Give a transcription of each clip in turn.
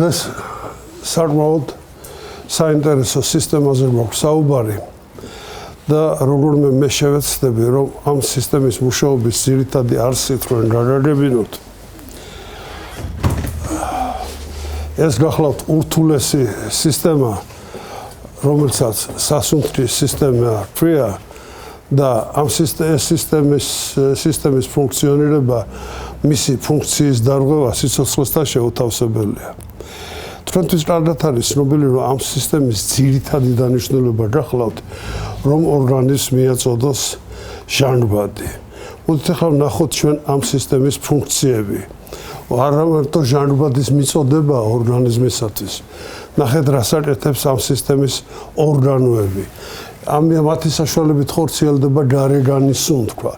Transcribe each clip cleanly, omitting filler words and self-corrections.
დღეს საკმაოდ საინტერესო სისტემაზე გვაქვს საუბარი და როგორმე მე შევეცდები რომ ამ სისტემის მუშაობის ძირითადი არსით რომ გაგაგებინოთ ეს გახლავთ ურთულესი სისტემა რომელსაც სასუნთქის სისტემა ქვია და ამ სისტემის ფუნქციონირება მისი ფუნქციის დარღვევა სიცოცხლესთან შეუთავსებელია. თქვენთვის კარგად არის ცნობილი რომ ამ სისტემის ძირითადი დანიშნულება გახლავთ რომ ორგანიზმს მიაწოდოს ჟანგბადი. მოდით ახლა ვნახოთ ჩვენ ამ სისტემის ფუნქციები. არა მარტო ჟანგბადის მიწოდება ორგანიზმისათვის. ნახეთ რას აკეთებს ამ სისტემის ორგანოები. მათი საშუალებით ხორციელდება გარეგანის სუნთქვა.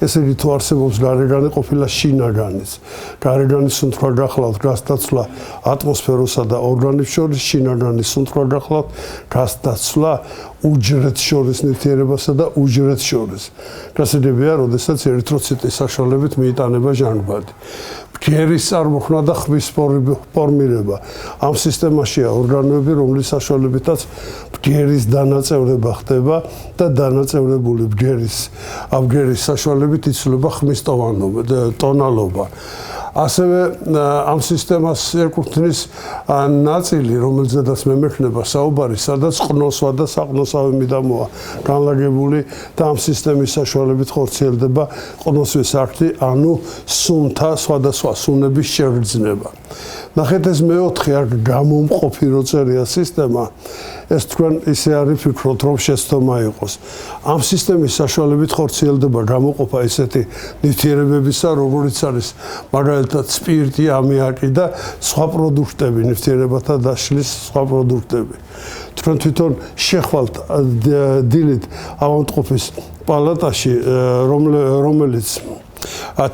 ესე იგი თუ არსებობს გარეგანი ყოფილა შინაგანიც. გარეგანის სუნთქვა გახლავთ გასდაცვლა ატმოსფეროსა და ორგანიზმს შორის, შინაგანის სუნთქვა გახლავთ გასდაცვლა უჯრედს შორის ნივთიერებასა და უჯრედს შორის. გასაგებია, როდესაც ერითროციტის საშუალებით მიიტანება ჟანგბადი. ბგერის წარმოქმნა და ხმის ფორმირება. ამ სისტემაშია ორგანოები, რომლის საშუალებითაც ბგერის დანაწევრება ხდება და დანაწევრებული ბგერის საშუალებით იცვლება ხმის ტონალობა. ასევე ამ სისტემას ეკუთვნის ნაწილი, რომელზედაც მე მექნება საუბარი, სადაც ყნოსვა და საყნოსავი მიდამოა განლაგებული და ამ სისტემის საშუალებით ხორციელდება ყნოსვის აქტი, ანუ სუნთა სხვადასხვა სუნების შეგრძნება. ნახეთ ეს მეოთხე აქ გამომყოფი რო წერია სისტემა, ეს თქვენ ისე არ იფიქროთ რომ შეცდომა იყოს. ამ სისტემის საშუალებით ხორციელდება გამოყოფა ისეთი ნივთიერებებისა, როგორიც არის მაგალითად სპირტი, ამიაკი და სხვა პროდუქტები, ნივთიერებათა დაშლის სხვა პროდუქტები. თქვენ თვითონ შეხვალთ დილით ავადმყოფის პალატაში, რომელიც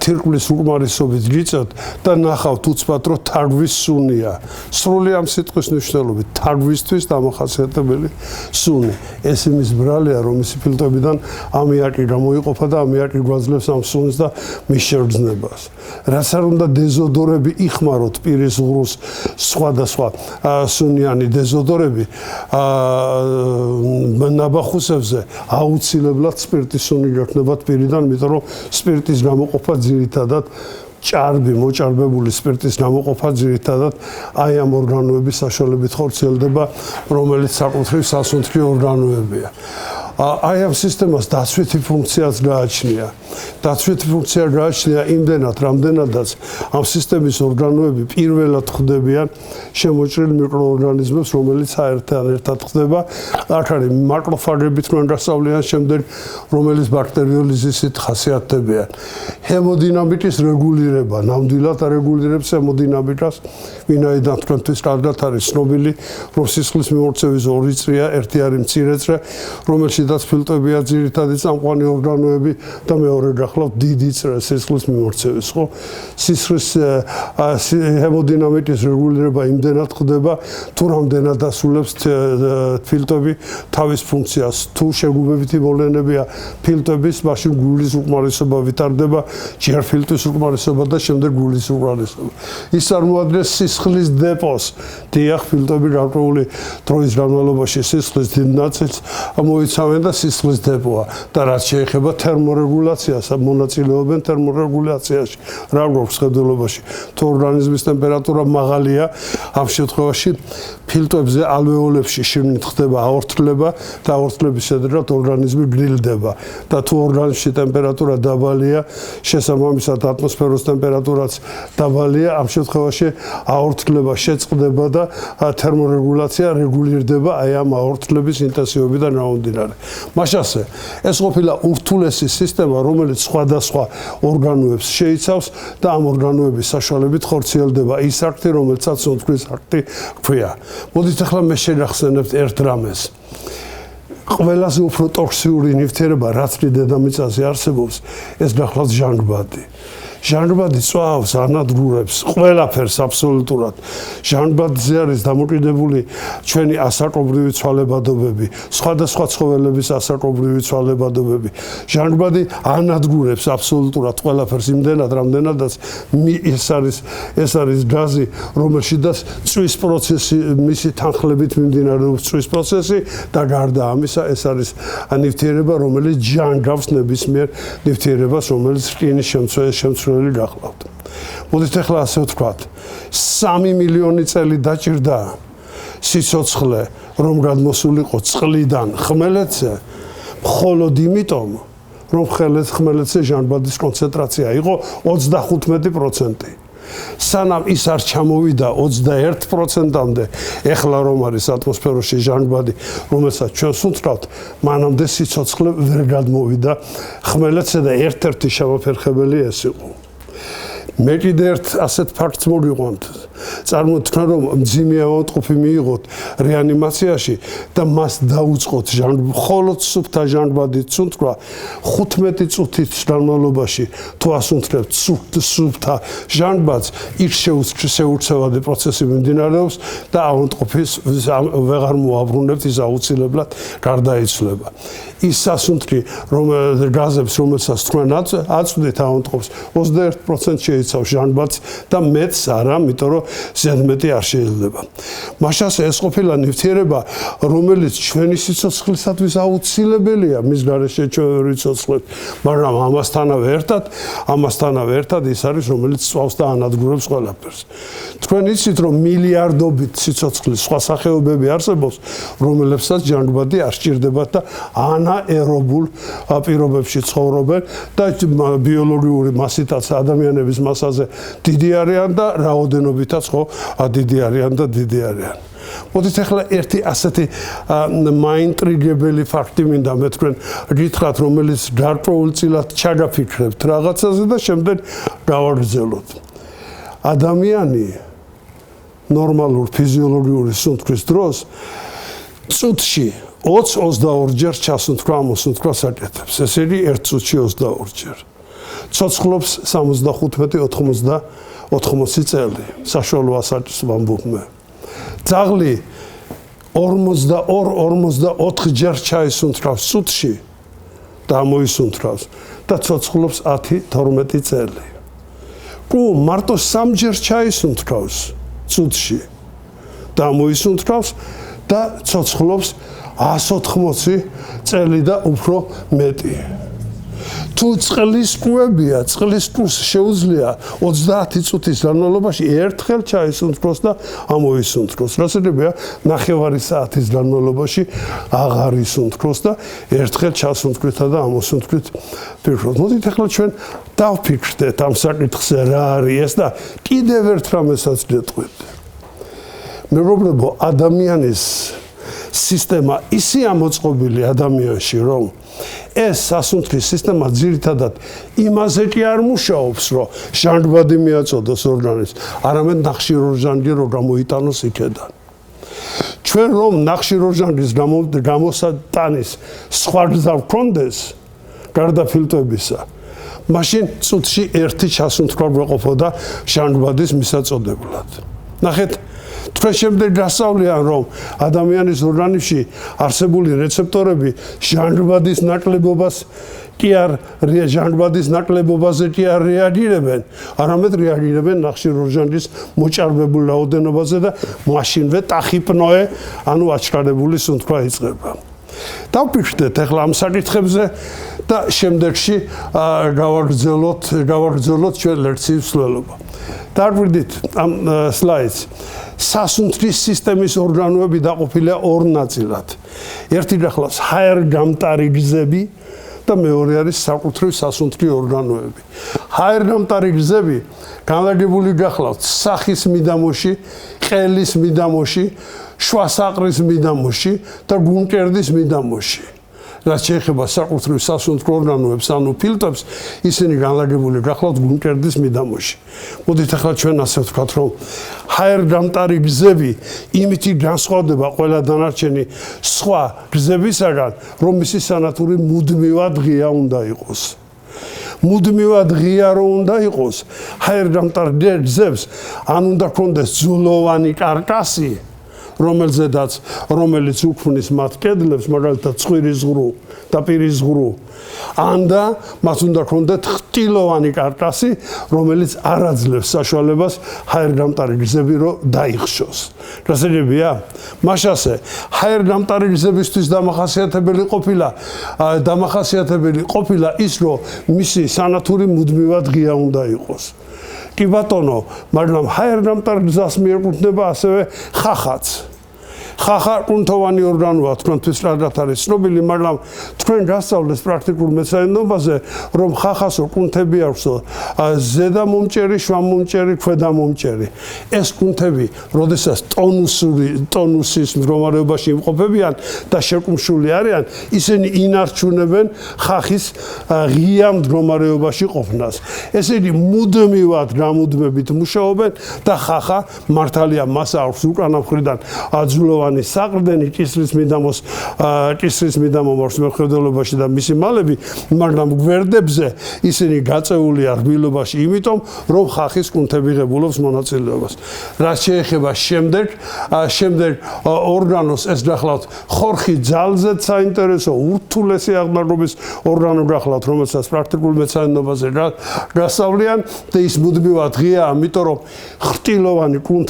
თირკმლის უკმარისობით გიწევთ და ნახავთ უცბად რომ თარგვის სუნია. სრული ამ სიტყვის მნიშვნელობით თარგვისთვის დამახასიათებელი სუნი. ეს იმის ბრალია რომ მისი ფილტვებიდან ამიაკი გამოიყოფა და ამიაკი გვაძლევს ამ სუნს და მის შეგრძნებას. რაც არ უნდა დეზოდორები იხმაროთ პირის ღრუს სხვადასხვა სუნიანი დეზოდორები ნაბახუსებზე აუცილებლად სპირტის სუნი გექნებათ პირიდან, იმიტომ რომ სპირტის გამოყოფა ძირითადად მოჭარბებული სპირტის გამოყოფა ძირითადად აი ამ ორგანოების საშუალებით ხორციელდება, რომელიც საკუთრივ სასუნთქი ორგანოებია. აი ამ სისტემას დაცვითი ფუნქციაც გააჩნია. დაცვითი ფუნქცია გააჩნია იმდენად, რამდენადაც ამ სისტემის ორგანოები პირველად ხდებიან შემოჭრილ მიკროორგანიზმებს, რომელიც საერთთან ერთად ხდება. აქ არის მაკროფაგები თქვენ გასავლიან შემდეგ, რომელიც ბაქტერიოლიზისით ხასიათდებიან. ჰემოდინამიკის რეგულირება, ნამდვილად არეგულირებს ჰემოდინამიკას, ვინაიდან თქვენთვის კარგად არის ცნობილი, რომ სისხლის მიმოქცევის ორი წრეა, ერთი არის მცირე წრე, რომელშიც ფილტვებია ძირითადი წამყვანი ორგანოები და მეორე გახლავთ დიდი წრე სისხლის მიმოქცევის, ხო? სისხლის ჰემოდინამიკის რეგულირება იმდენად ხდება, თუ რამდენად ასრულებს ფილტვები თავის ფუნქციას. თუ შეგუბებითი მოვლენებია ფილტვების, მაშინ გულის უკმარისობა ვითარდება, ჯერფილტვის უკმარისობა და შემდეგ გულის უკმარისობა. ის წარმოადგენს სისხლის დეპოს. დიახ, ფილტვები გარკვეული დროის განმავლობაში სისხლის დიდ ნაწილს მოიცავენ და სისხლის დეპოა და რაც შეეხება თერმორეგულაციას, მონაწილეობენ თერმორეგულაციაში. რა გვაქვს ხედულობაში? თუ ორგანიზმის ტემპერატურა მაღალია, ამ შემთხვევაში ფილტვებზე ალვეოლებში შიგნით ხდება აორთქლება და აორთქლების შედეგად ორგანიზმი გრილდება და თუ ორგანიზმში ტემპერატურა დაბალია, შესაბამისად ატმოსფეროს ტემპერატურაც დაბალია, ამ შემთხვევაში აორთქლება შეწყდება და თერმორეგულაცია რეგულირდება აი ამ აორთქლების ინტენსივობიდან გამომდინარე. მაშასე ეს ყოფილა ურთულესი სისტემა, რომელიც სხვადასხვა ორგანოებს შეიცავს და ამ ორგანოების საშუალებით ხორციელდება ის აქტი, რომელსაც სუნთქვის აქტი ქვია. მოდით ახლა მე შეგახსენებთ ერთ რამეს. ყველაზე უფრო ტოქსიური ნივთიერება, რაც კი დედამიწაზე არსებობს, ეს გახლავთ ჟანგბადი. ჟანგბადი წვავს ანადგურებს ყველაფერს აბსოლუტურად. ჟანგბადზე არის დამოკიდებული ჩვენი ასაკობრივი ცვალებადობები, სხვადასხვა ცხოველების ასაკობრივი ცვალებადობები. ჟანგბადი ანადგურებს აბსოლუტურად ყველაფერს იმდენად, რამდენადაც ეს არის გაზი, რომელშიც წვის პროცესი, მისი თანხლებით მიმდინარეობს წვის პროცესი და გარდა ამისა ეს არის ნივთიერება, რომელიც ჟანგავს ნებისმიერ ნივთიერებას, რომელიც რკინის შემცვლელი გახლავთ. მოდით ახლა ასე ვთქვათ, 3 მილიონი წელი დაჭირდა სიცოცხლე, რომ გადმოსულიყო წყლიდან ხმელეთზე, მხოლოდ იმიტომ, რომ ხმელეთზე ჟანგბადის კონცენტრაცია იყო 35%. სანამ ის არ ჩამოვიდა 21%-მდე, ეხლა რომ არის ატმოსფეროში ჟანგბადი, რომელსაც ჩვენ სუნთქავთ, მანამდე სიცოცხლე ვერ გადმოვიდა ხმელეთზე და ერთ-ერთი შემოფერხებელი ეს იყო. მე კიდე ერთ ასეთ ფაქტს მოვიყვანთ. წარმოიდგინეთ, რომ მძიმე ავადმყოფი მიიღოთ რეანიმაციაში და მას დაუწყოთ მხოლოდ სუფთა ჟანგბადით სუნთქვა 15 წუთის განმავლობაში თუ ასუნთქებთ სუფთა ჟანგბადს, იქ შეურცევადი პროცესი მიმდინარეობს და ავადმყოფის ვეღარ მოაბრუნებთ, ის აუცილებლად გარდაიცვლება. ის სასუნთქი გაზებს, რომელსაც თქვენ აწვდით ავადმყოფს, 21% შეიცავს ჟანგბადს და მეტს არა, იმიტომ რომ ზედმეტი არ შეიძლება. მაშას ეს ყოფილა ნივთიერება, რომელიც ჩვენი სიცოცხლისათვის აუცილებელია, მის გარეშე ჩვენ ვერ ვიცოცხლეთ, მაგრამ ამასთანავე ერთად ის არის, რომელიც წვავს და ანადგურებს ყველაფერს. თქვენ იცით, რომ მილიარდობით სიცოცხლის სხვა სახეობები არსებობს, რომლებსაც ჟანგბადი არ სჭირდებათ და ანაერობულ პირობებში ცხოვრობენ და ბიოლოგიური მასითაც ადამიანების მასაზე დიდი არიან და რაოდენობითაც დიდი არიან და დიდი არიან. მოდით ახლა ერთი ასეთი მაინტრიგებელი ფაქტი მინდა მე თქვენ გითხრათ, რომელიც გარკვეულწილად ჩაგაფიქრებთ რაღაცაზე და შემდეგ გავაგრძელოთ. ადამიანი ნორმალურ ფიზიოლოგიური სუნთქვის დროს წუთში 20-22 ჯერ ჩასუნთქვა ამოსუნთქვას აკეთებს. ესე იგი, ერთ წუთში 22 ჯერ. ცოცხლობს 75-80 წელი. საშუალო ასაკის ვამბობ მე. ძაღლი 42-44 ჯერ ჩაისუნთქავს წუთში და ამოისუნთქავს და ცოცხლობს 10-12 წელი. კუ მარტო 3 ჯერ ჩაისუნთქავს წუთში და ამოისუნთქავს და ცოცხლობს 180 წელი და უფრო მეტი. თუ წყლის კუებია, წყლის კუს შეუძლია 30 წუთის განმავლობაში ერთხელ ჩაისუნთქოს და ამოისუნთქოს. რასაკვირველია, ნახევარი საათის განმავლობაში აღარ ისუნთქოს და ერთხელ ჩასუნთქვითა და ამოსუნთქვით ფიქრობთ. მოდით ახლა ჩვენ დავფიქრდეთ ამ საკითხზე რა არის ეს და კიდევ ერთ რამესაც გეტყვით. მეგობრებო, ადამიანის სისტემა ისე ამოწყობილი ადამიანში, რომ ეს სასუნთქის სისტემა ძირითადად იმაზე კი არ მუშაობს, რომ ჟანგბადი მიაწოდოს ორგანიზმს, არამედ ნახშირორჟანგი რომ გამოიტანოს იქედან. ჩვენ რომ ნახშირორჟანგის გამოსატანის სხვა გზა ვქონდეს, გარდა ფილტვებისა, მაშინ წუთში ერთი ჩასუნთქვა გვეყოფოდა ჟანგბადის მისაწოდებლად. ნახეთ, თქვენ შემდეგ გასწავლიან, რომ ადამიანის ორგანიზმში არსებული რეცეპტორები ჟანგბადის ნაკლებობას ჟანგბადის ნაკლებობაზე კი არ რეაგირებენ, არამედ რეაგირებენ ნახშირორჟანგის მოჭარბებულ რაოდენობაზე და მაშინვე ტახიპნოე, ანუ აჩქარებული სუნთქვა იწყება. დავფიქრდეთ ახლა ამ საკითხებზე და შემდეგში გავაგრძელოთ ჩვენ ლექციის მსვლელობა. დაგვიდით ამ სლაიდს. სასუნთქის სისტემის ორგანოები დაყოფილია ორ ნაწილად. ერთი გახლავს ჰაერგამტარი გზები და მეორე არის საკუთრივ სასუნთქი ორგანოები. ჰაერგამტარი გზები განლაგებული გახლავთ სახის მიდამოში, ყელის მიდამოში, შუა საყრის მიდამოში და გუნკერდის მიდამოში. რაც შეეხება საკუთრივ სასუნთქო ორგანოებს, ანუ ფილტვებს, ისინი განლაგებული გახლავთ გუნკერდის მიდამოში. მოდით ახლა ჩვენ ასე ვთქვათ, რომ ჰაერგამტარი გზები იმითი განსხვავდება ყველა დანარჩენი სხვა გზებისაგან, რომ მისი სანათური მუდმივად ღია უნდა იყოს. მუდმივად ღია რო უნდა იყოს ჰაერდამტარ ჯერზებს ან უნდა ქონდეს ძულოვანი კარკასი რომელიც უქმნის მათ კედლებს მაგალითად ცხვირის ღრუ და პირის ღრუ ანდა მას უნდა ქონდეთ ხრტილოვანი კარკასი რომელიც არ აძლევს საშუალებას ჰაერდამტარი გზები რო დაიხშოს გასაგებია მაშასე ჰაერდამტარი გზებისთვის დამახასიათებელი ყოფილა ის რომ მისი სანათური მუდმივად ღია უნდა იყოს კი ბატონო მაგრამ ჰაერდამტარ გზას მიეკუთვნება ასევე ხახაც ხახა კუნთოვანი ორგანოა თქვენთვის რადგან არის ცნობილი მაგრამ თქვენ გასწავლეს პრაქტიკულ მეცნიერებაზე რომ ხახასო კუნთები აქვსო ზედა მომჭერი შვამომჭერი ქვედა მომჭერი ეს კუნთები როდესაც ტონუსის მდგომარეობაში იმყოფებიან და შეკუმშული არიან ისინი ინარჩუნებენ ხახის ღია მდგომარეობაში ყოფნას ესენი მუდმივად გამუდმებით მუშაობენ და ხახა მართალია მას აქვს უკანა მხრიდან ძულოვანი საყრდენი კისრის მიდამომარს მეხედველობაში და მისი მალები მაგრამ გვერდებზე ისინი გაწეულია რბილობაში იმიტომ რომ ხახის კუნთები ღებულობს მონაწილეობას რაც შეეხება შემდეგ ორგანოს ეს გახლავთ ხორხი ძალზედ საინტერესო ურთულესი აღნაგობის ორგანო გახლავთ რომელსაც პრაქტიკულ მეცნიერებაზე გასავლიან და ის მუდმივად ღია ამიტომ რომ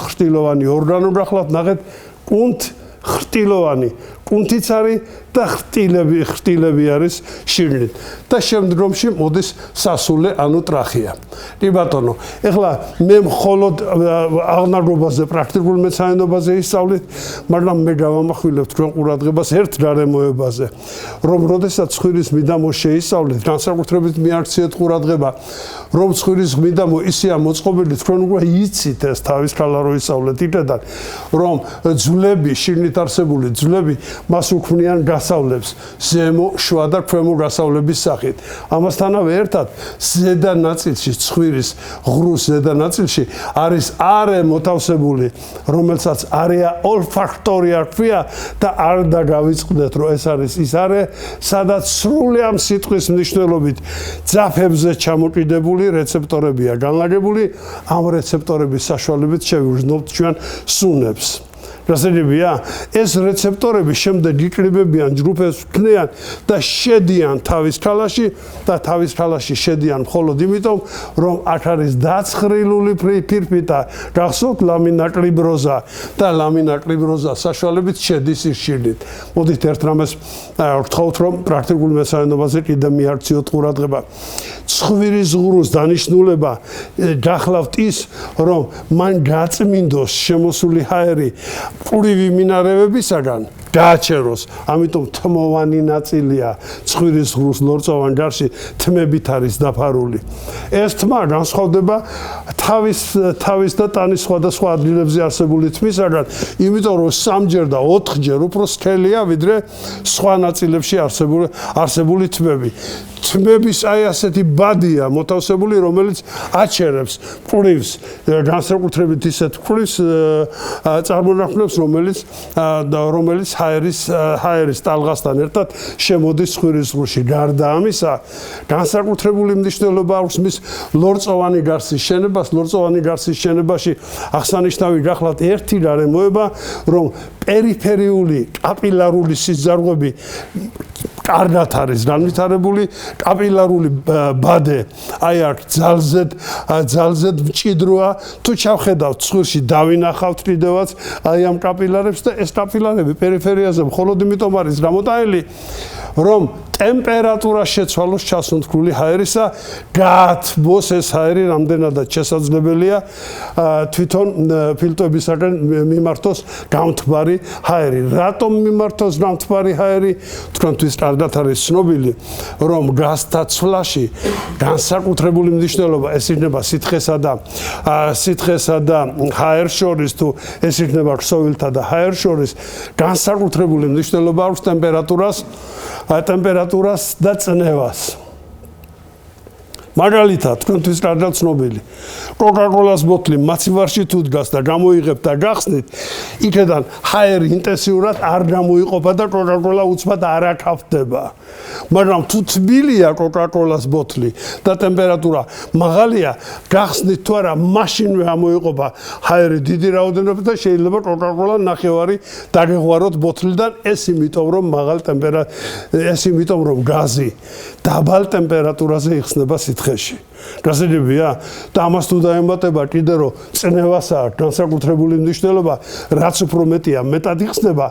ხრტილოვანი ორგანო გახლავთ ნახეთ კუნთ ხრტილოვანი კუნთიც არის და ხრტილები არის შიგნით და შემდგომში მოდის სასულე ანუ ტრახეა კი ბატონო ეხლა მე მხოლოდ აღნაგობაზე პრაქტიკულ მეცნიერებაზე ისწავლით მაგრამ მე გავამახვილებ თქვენ ყურადღებას ერთ გარემოებაზე რომ როდესაც ცხვირის მიდამო შეისწავლით განსაკუთრებით მიაქციეთ ყურადღება რომ ცხვირის მიდამო ისეა მოწყობილი თქვენ უკვე იცით ეს თავის ქალა რო ისწავლეთ იქიდან რომ ძვლები შიგნით არსებული ძვლები მას უქმნიან გასავლებს ზემო შუა და ქვემო გასავლების სახით ამასთანავე ერთად ზედა ნაწილში ცხვირის ღრუს ზედა ნაწილში არის არე მოთავსებული რომელსაც არეა ოლფაქტორია ქვია და არ დაგავიწყდეთ რომ ეს არის ის არე სადაც სრული ამ სიტყვის მნიშვნელობით ძაფებზე ჩამოკიდებული რეცეპტორებია განლაგებული ამ რეცეპტორების საშუალებით შევიძნობთ ჩვენ სუნებს გასაგებია ეს რეცეპტორები შემდეგ იკრიბებიან ჯგუფებს ვქნიან და შედიან თავის ქალაში და თავის ქალაში შედიან მხოლოდ იმიტომ რომ აქ არის დაცხრილული ფირფიტა გახსოვთ ლამინაკლიბროზა და ლამინაკლიბროზა საშუალებით შედის ის შიგნით მოდით ერთ რამეს ვთხოვთ რომ პრაქტიკულ მეცნიერებაზე კიდე მიაქციოთ ყურადღება ცხვირის ღრუს დანიშნულება გახლავთ ის რომ მან გაწმინდოს შემოსული ჰაერი პურივი მინარევებისაგან გააჩეროს ამიტომ თმოვანი ნაწილია ცხვირის ღრუს ლორწოვან გარში თმებით არის დაფარული ეს თმა განსხვავდება თავის და ტანის სხვადასხვა ადგილებზე არსებული თმისაგან იმიტომ რომ 3-ჯერ და 4-ჯერ უფრო სქელია ვიდრე სხვა ნაწილებში არსებული თმები თმების აი ასეთი ბადია მოთავსებული რომელიც აჩერებს პურივს განსაკუთრებით ისეთ პურივს წარმონაქმნებს რომელიც ჰაერის ტალღასთან ერთად შემოდის ცხვირის ღრუში გარდა ამისა განსაკუთრებული მნიშვნელობა აქვს მის ლორწოვანი გარსის შენებაში აღსანიშნავი გახლავთ ერთი გარემოება რომ პერიფერიული კაპილარული სიძარღვები კარგად არის განვითარებული კაპილარული ბადე აი აქ ძალზედ მჭიდროა თუ ჩავხედავთ ცხვირში დავინახავთ კიდევაც აი ამ კაპილარებს და ეს კაპილარები პერიფერიაზე მხოლოდ იმიტომ არის გამოტანილი რომ ტემპერატურა შეცვალოს ჩასუნთქული ჰაერისა გაათბოს ეს ჰაერი რამდენადაც შესაძლებელია თვითონ ფილტრებისაგან მიმართოს გამთბარი ჰაერი რატომ მიმართოს გამთბარი ჰაერი თქვენთვის კარგად არის ცნობილი რომ გასთა ცვლაში განსაკუთრებული მნიშვნელობა ეს იქნება სითხესა და ჰაერს შორის თუ ეს იქნება ქსოვილთა და ჰაერს შორის განსაკუთრებული მნიშვნელობა აქვს ტემპერატურას და წნევას მაგალითად, თქვენთვის კარგად ცნობილი. Coca-Cola-ს ბოთლი მაცივარში თუ დგას და გამოიღებ და გახსნით, იქედან ჰაერი ინტენსიურად არ გამოიყოფა და Coca-Cola უცბად არ აკაფდება. მაგრამ თუ თბილია Coca-Cola-ს ბოთლი და ტემპერატურა მაღალია, გახსნით თუ არა, მაშინვე ამოიყოფა ჰაერი დიდი რაოდენობით და შეიძლება Coca-Cola ნახევარი დაგეღვაროთ ბოთლიდან, ეს იმიტომ რომ გაზი დაბალ ტემპერატურაზე იხსნება სითხეში. გასაგებია და ამას თუ დაემატება კიდე რომ წნევასაა განსაკუთრებული მნიშვნელობა, რაც უფრო მეტია მეტად იხსნება,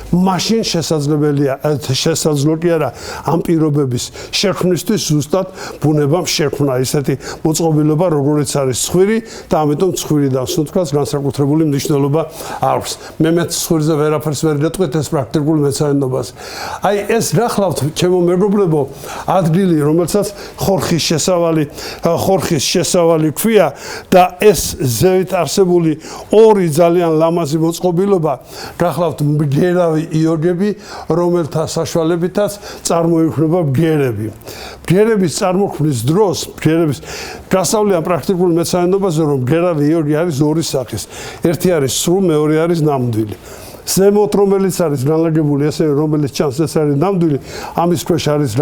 მაშინ შესაძლოა ამ პირობების შექმნისთვის ზუსტად ბუნებამ შექმნა ისეთი მოწყობილობა, როგორიც არის ცხვირი და ამიტომ ცხვირიდან სუნთქვას განსაკუთრებული მნიშვნელობა აქვს. მე ცხვირზე ვერაფერს ვერ გეტყვით, ეს პრაქტიკულ მეცადინეობაზე. აი ეს რა ხლავთ, ჩემო მეგობრებო, ადგილი, რომელსაც ხორხის შესავალი ქვია და ეს ზევით არსებული ორი ძალიან ლამაზი მოწყობილობა გახლავთ მგერავი იოგები, რომელთა საშუალებითაც წარმოიქმნება ბგერები. ბგერების წარმოქმნის დროს, ბგერების გასავლიან პრაქტიკულ მეცადინეობაზე, რომ მგერავი იოგი არის ორი სახის. ერთი არის სრულ, მეორე არის ნამდვილი. ზემოთ რომელიც არის განლაგებული, ესე რომელიც ჩანს ეს არის ნამდვილი, ამის ქვეშ არის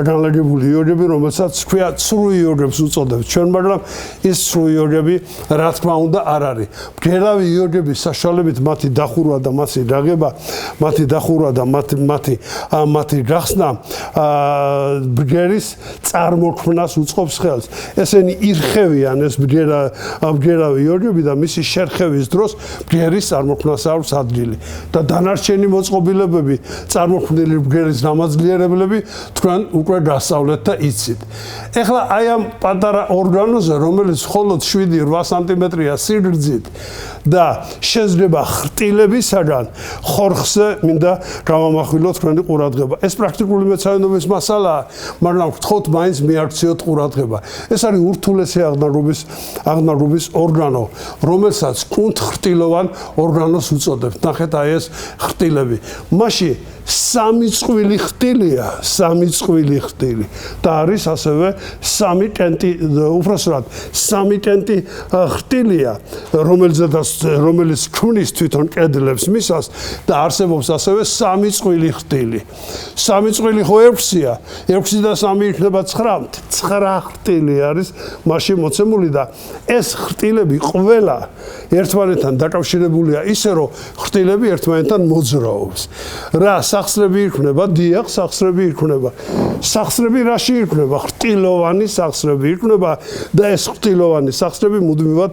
განლაგებული იოგები, რომელსაც ქვია ცრუ იოგებს უწოდებთ ჩვენ, მაგრამ ის ცრუ იოგები რა თქმა უნდა არ არის. მგერავი იოგების საშუალებით მათი დახურვა და მათი გახსნა ბგერის წარმოქმნას უწყობს ხელს. ესენი ირხევიან ეს მგერავი იოგები და მისი შერხევის დროს ბგერის წარმოქმნას აქვს ადგილი. და დანარჩენი მოწყობილებები, წარმოქმნილი ბგერის დამაძლიერებლები თქვენ უკვე გასწავლეთ და იცით. ეხლა აი ამ პატარა ორგანოზე, რომელიც მხოლოდ 7-8 სანტიმეტრია სიგრძით და შეიძლება ხრტილებისაგან ხორხზე მინდა გამამახვილოთ თქვენი ყურადღება. ეს პრაქტიკული მეცადინეობის მასალაა, მაგრამ გთხოვთ მაინც მიაქციოთ ყურადღება. ეს არის ურთულესი აღნაგობის ორგანო, რომელსაც კუნთხრტილოვან ორგანოს უწოდებთ. ნახეთ აი ეს ხრტილები. მაშინ სამი წყვილი ხრტილი და არის ასევე სამი კენტი, უბრალოდ სამი კენტი ხრტილია, რომელიც ქმნის თვითონ კედლებს მისას და არსებობს ასევე სამი წყვილი ხრტილი. სამი წყვილი ხო 6-ია, 6 და 3 იქნება 9, 9 ხრტილი არის მაშინ მოცემული და ეს ხრტილები ყველა ერთმანეთთან დაკავშირებულია ისე რომ ხრტილები ერთმანეთთან მოძრაობს. რა სახსრები იქნება? დიახ, სახსრები იქნება. სახსრები რაში იქნება? ხრტილოვანი სახსრები იქნება და ეს ხრტილოვანი სახსრები მუდმივად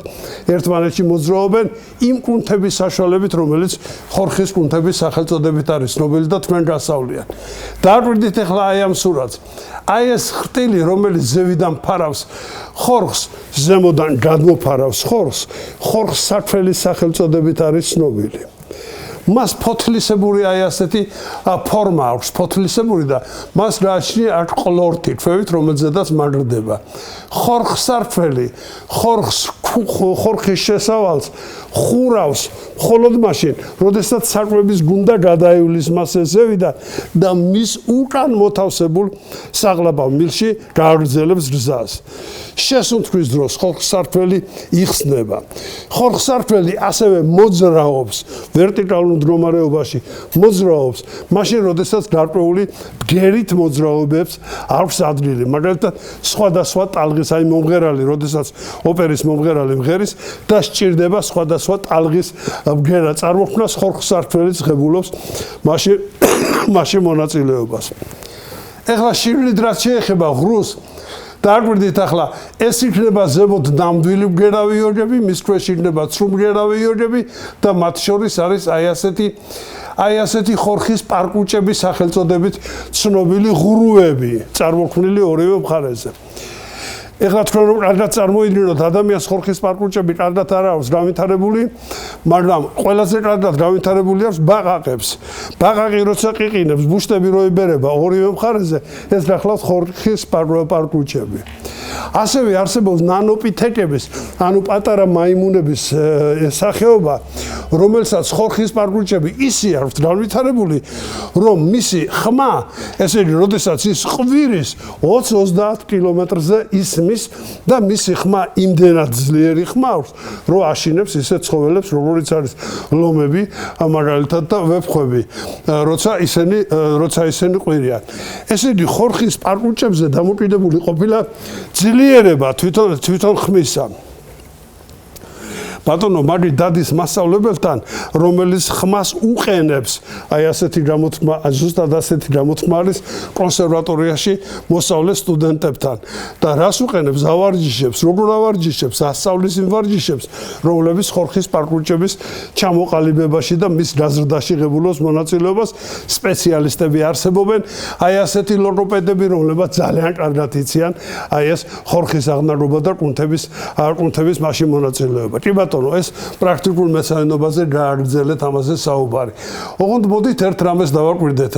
ერთმანეთში მოძრაობენ იმ კუნთების საშუალებით, რომელიც ხორხის კუნთების სახელწოდებით არის ცნობილი და თქვენ გასავლიან. დააკვირდით ახლა აი ამ სურათს. აი ეს ხრტილი, რომელიც ზევიდან ფარავს ხორხს, ზემოდან გადმოფარავს ხორხს საქველის სახელწოდებით არის ცნობილი. მას ფოთლისებური აი ასეთი ფორმა აქვს, ფოთლისებური და მას გააჩნია აქ ყლორტი, ქვევით, რომელზედაც მაგრდება. ხორხსარფელი, ხორხის შესავალს ხურავს მხოლოდ მაშინ, როდესაც საკვების გუნდა გადაივლის მას ზევიდან და მის უკან მოთავსებულ საღლაბავ მილში გააგრძელებს გზას. შესუნთქვის დროს ხორხსარფელი იხსნება. ხორხსარფელი ასევე მოძრაობს ვერტიკალურ მდგომარეობაში, მოძრაობს მაშინ, როდესაც გარკვეული ბგერით მოძრაობებს აქვს ადგილი. მაგალითად, სხვადასხვა ტალღის, აი მომღერალი, როდესაც ოპერის მომღერალი მღერის და სჭირდება სხვადასხვა ტალღის ბგერა წარმოქმნას, ხორხსარფელი ღებულობს მაშინ მონაწილეობას. ეხლა შიგნით რაც შეეხება ღრუს, დააკვირდით ახლა ეს იქნება ზემოთ ნამდვილი მგერავი იოგები, მის ქვეშ იქნება ცრუ მგერავი იოგები და მათ შორის არის აი ასეთი ხორხის პარკუჭების სახელწოდებით ცნობილი ღრუები, წარმოქმნილი ორივე მხარეზე. ეხლა თქვენ რომ კარგად წარმოიდგინოთ, ადამიანს ხორხის პარკუჭები კარგად არ აქვს განვითარებული, მაგრამ ყველაზე კარგად განვითარებული აქვს ბაყაყებს. ბაყაყი როცა ყიყინებს, ბუშტები რო იბერება ორივე მხარეზე, ეს გახლავთ ხორხის პარკუჭები. ასევე არსებობს ნანოპითეკების, ანუ პატარა მაიმუნების სახეობა, რომელსაც ხორხის პარკუჭები ისე აქვს განვითარებული, რომ მისი ხმა, ესე იგი, როდესაც ის ყვირის 20-30 კილომეტრზე ის ხმის და მისი ხმა იმდენად ძლიერი ხმა აქვს, რომ აშინებს ისეთ ცხოველებს, როგორიც არის ლომები, მაგალითად და ვეფხვები, როცა ისინი ყვირიან. ესენი ხორხის პარკურჭებზე დამოკიდებული ყოფილა ძლიერება თვითონ ხმისა. ბატონო, მაგის დადის მასწავლებელთან, რომელიც ხმას უყენებს, აი ასეთი გამოთქმა, ზუსტად ასეთი გამოთქმა არის კონსერვატორიაში მოსწავლე სტუდენტებთან. და რას უყენებს? ავარჯიშებს, როგორ ავარჯიშებს? ასწავლის იმ ვარჯიშებს, რომლებიც ხორხის პარკურჭების ჩამოყალიბებაში და მის გაზრდაში ღებულობს მონაწილეობას სპეციალისტები არსებობენ, აი ასეთი ლოგოპედები, რომლებიც ძალიან კარგად იციან, აი ეს ხორხის აღნაგობა და კუნთების მაშინ მონაწილეობა. კი ბატონო, ეს პრაქტიკულ მეცნიერებაზე გააგრძელეთ ამაზე საუბარი. ოღონდ მოდით ერთ რამეს დავაკვირდეთ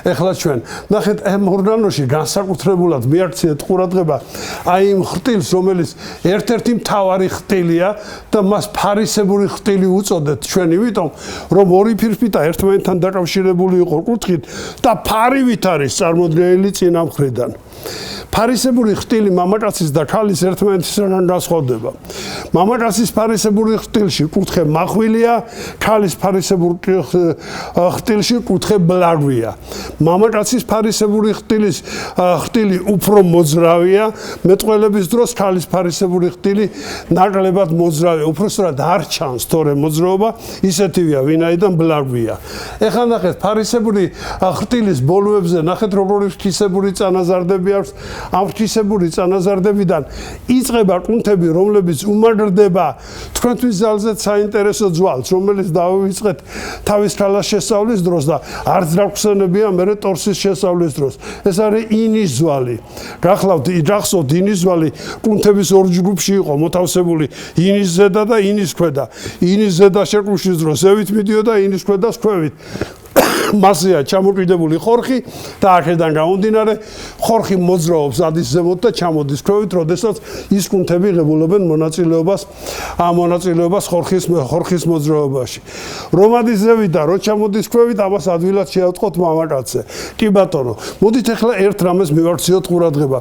ეხლა ჩვენ. ნახეთ, ამ ორგანოში განსაკუთრებულად მიაქციეთ ყურადღება აი იმ ხრტილს, რომელიც ერთ-ერთი მთავარი ხრტილია და მას ფარისებური ხრტილი უწოდეთ ჩვენ, იმიტომ რომ ორი ფირფიტა ერთმანეთთან დაკავშირებული იყო კუთხით და ფარივით არის წარმოდგენილი წინა მხრიდან. ფარისებური ხრტილი მამაკაცის და ქალის ერთმანეთისგან განსხვავდება. მამაკაცის ფარისებური ხრტილში კუთხე მახვილია, ქალის ფარისებურ ხრტილში კუთხე ბლაგვია. მამაკაცის ფარისებური ხრტილი უფრო მოძრავია, მეტყველების დროს ქალის ფარისებური ხრტილი ნაკლებად მოძრავია, უпроსტად არ ჩანს თორე მოძრაობა, ისეთივეა, ვინაიდან ბლაგვია. ეხლა ნახეთ, ფარისებური ხრტილის ბოლოებზე ნახეთ, როგორი ფრთისებური წანაზარდები აქვს. ამ ფრთისებური წანაზარდებიდან იწყება კუნთები, რომლებიც უმაგრდება თქვენთვის ძალზედ საინტერესო ძვალს, რომელიც დავივიწყეთ თავის ქალას შესწავლის დროს და არც დაგვხსენებია მერე ტორსის შესწავლის დროს. ეს არის ინის ძვალი. გახსოვთ ინის ძვალი კუნთების ორ ჯგუფში იყო მოთავსებული, ინის ზედა და ინის ქვედა. ინის ზედა შეკუმშვის დროს ზევით მიდიოდა, ინის ქვედა სქვევით. მასია ჩამოკიდებული ხორხი და აქედან გამომდინარე ხორხი მოძრაობს ადის ზემოთ და ჩამოდის ქვევით, როდესაც ის კუნთები ღებულობენ მონაწილეობას ხორხის მოძრაობაში. რომ ადის ზევით და რო ჩამოდის ქვევით, ამას ადვილად შეავწყოთ მამაკაცზე. კი ბატონო, მოდით ახლა ერთ რამეს მივაქციოთ ყურადღება.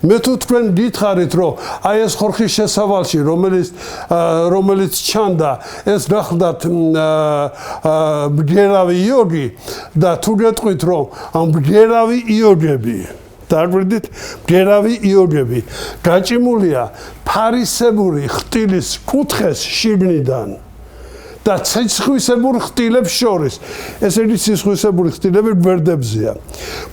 მე თუ თქვენ გითხარით, რომ აი ეს ხორხის შესავალში, რომელიც ჩანდა, ეს გახლდათ ბგერავი იოგი და თუ გეტყვით, რომ ამ ბგერავი იოგები დაგვირდით, ბგერავი იოგები გაჭიმულია ფარისებური ხრტილის კუთხეს შიგნიდან და ცეცხლისებურ ხრტილებს შორის. ესეთი ცეცხლისებური ხრტილები გვერდებზეა.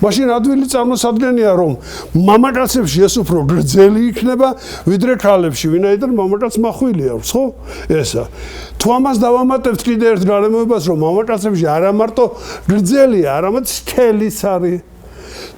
მაშინ ადვილი წარმოსადგენია, რომ მამაკაცებში ეს უფრო გრძელი იქნება, ვიდრე ქალებში, ვინაიდან მამაკაც მახვილი აქვს, ხო? ესა. თუ ამას დავამატებთ კიდე ერთ გარემოებას, რომ მამაკაცებში არა მარტო გრძელია, არამედ სქელიც არის.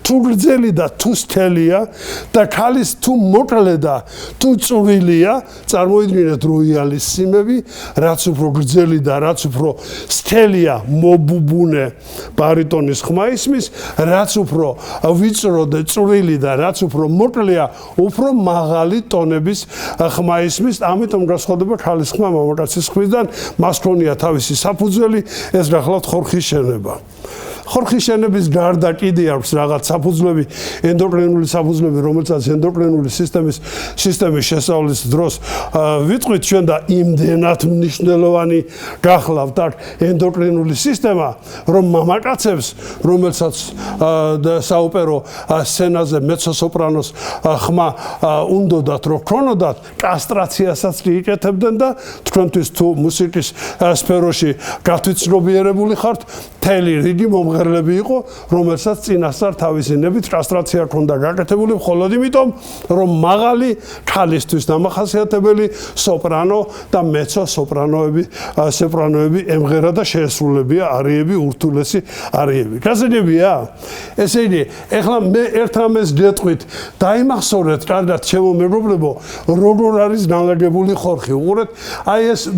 თუ გრძელი და თუ სქელია და ქალის თუ მოკლე და თუ წვრილია, წარმოიდგინეთ როიალის სიმები, რაც უფრო გრძელი და რაც უფრო სქელია, მობუბუნე ბარიტონის ხმა ისმის, რაც უფრო ვიწრო და წვრილი და რაც უფრო მოკლეა, უფრო მაღალი ტონების ხმა ისმის, ამიტომ განსხვავდება ქალის ხმა მამაკაცის ხმისგან, მას ჰქონია თავისი საფუძველი, ეს გახლავთ ხორხის შენება. ხორხის შენების გარდა კიდე აქვს რაღაც საფუძვლები, ენდოკრინული საფუძვლები, რომელსაც ენდოკრინული სისტემის შესწავლის დროს ვიტყვით ჩვენ და იმდენად მნიშვნელოვანი გახლავთ აქ ენდოკრინული სისტემა, რომ მამაკაცებს, რომელსაც საოპერო სცენაზე მეცო-სოპრანოს ხმა უნდოდათ, რომ ქონოდათ, კასტრაციასაც იკეთებდნენ და თქვენთვის თუ მუსიკის სფეროში გათვითცნობიერებული ხართ, მთელი რიგი მომღერლები იყო, რომელსაც წინასწარ თავისინებით კასტრაცია ჰქონდა გაკეთებული, მხოლოდ იმიტომ, რომ მაღალი ქალისთვის დამახასიათებელი სოპრანო და მეცო-სოპრანოები ემღერა და შეესრულებია არიები, ურთულესი არიები. გასაგებია? ესე იგი, ეხლა მე ერთ რამეს გეტყვით, დაიმახსოვრეთ კარგად, ჩემო მეგობრებო, როგორ არის განლაგებული ხორხი. უყურეთ, აი ეს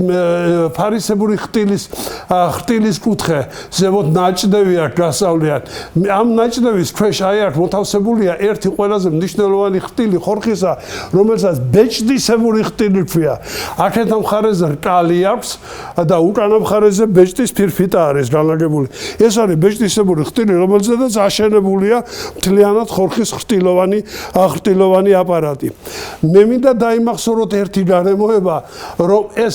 ფარისებური ხრტილის კუთხე ზემოთ ნაჭდევი აქვს გასავლიან. ამ ნაჭდევის ქვეშ აი აქ მოთავსებულია ერთი ყველაზე მნიშვნელოვანი ხრტილი ხორხისა, რომელსაც ბეჭდისებური ხრტილი ქვია. აქედან მხარეზე რკალი აქვს, და უკანა მხარეზე ბეჭდის ფირფიტა არის განლაგებული. ეს არის ბეჭდისებური ხრტილი, რომელზედაც აშენებულია მთლიანად ხორხის ხრტილოვანი აპარატი. მე მინდა დაიმახსოვროთ ერთი გარემოება, რომ ეს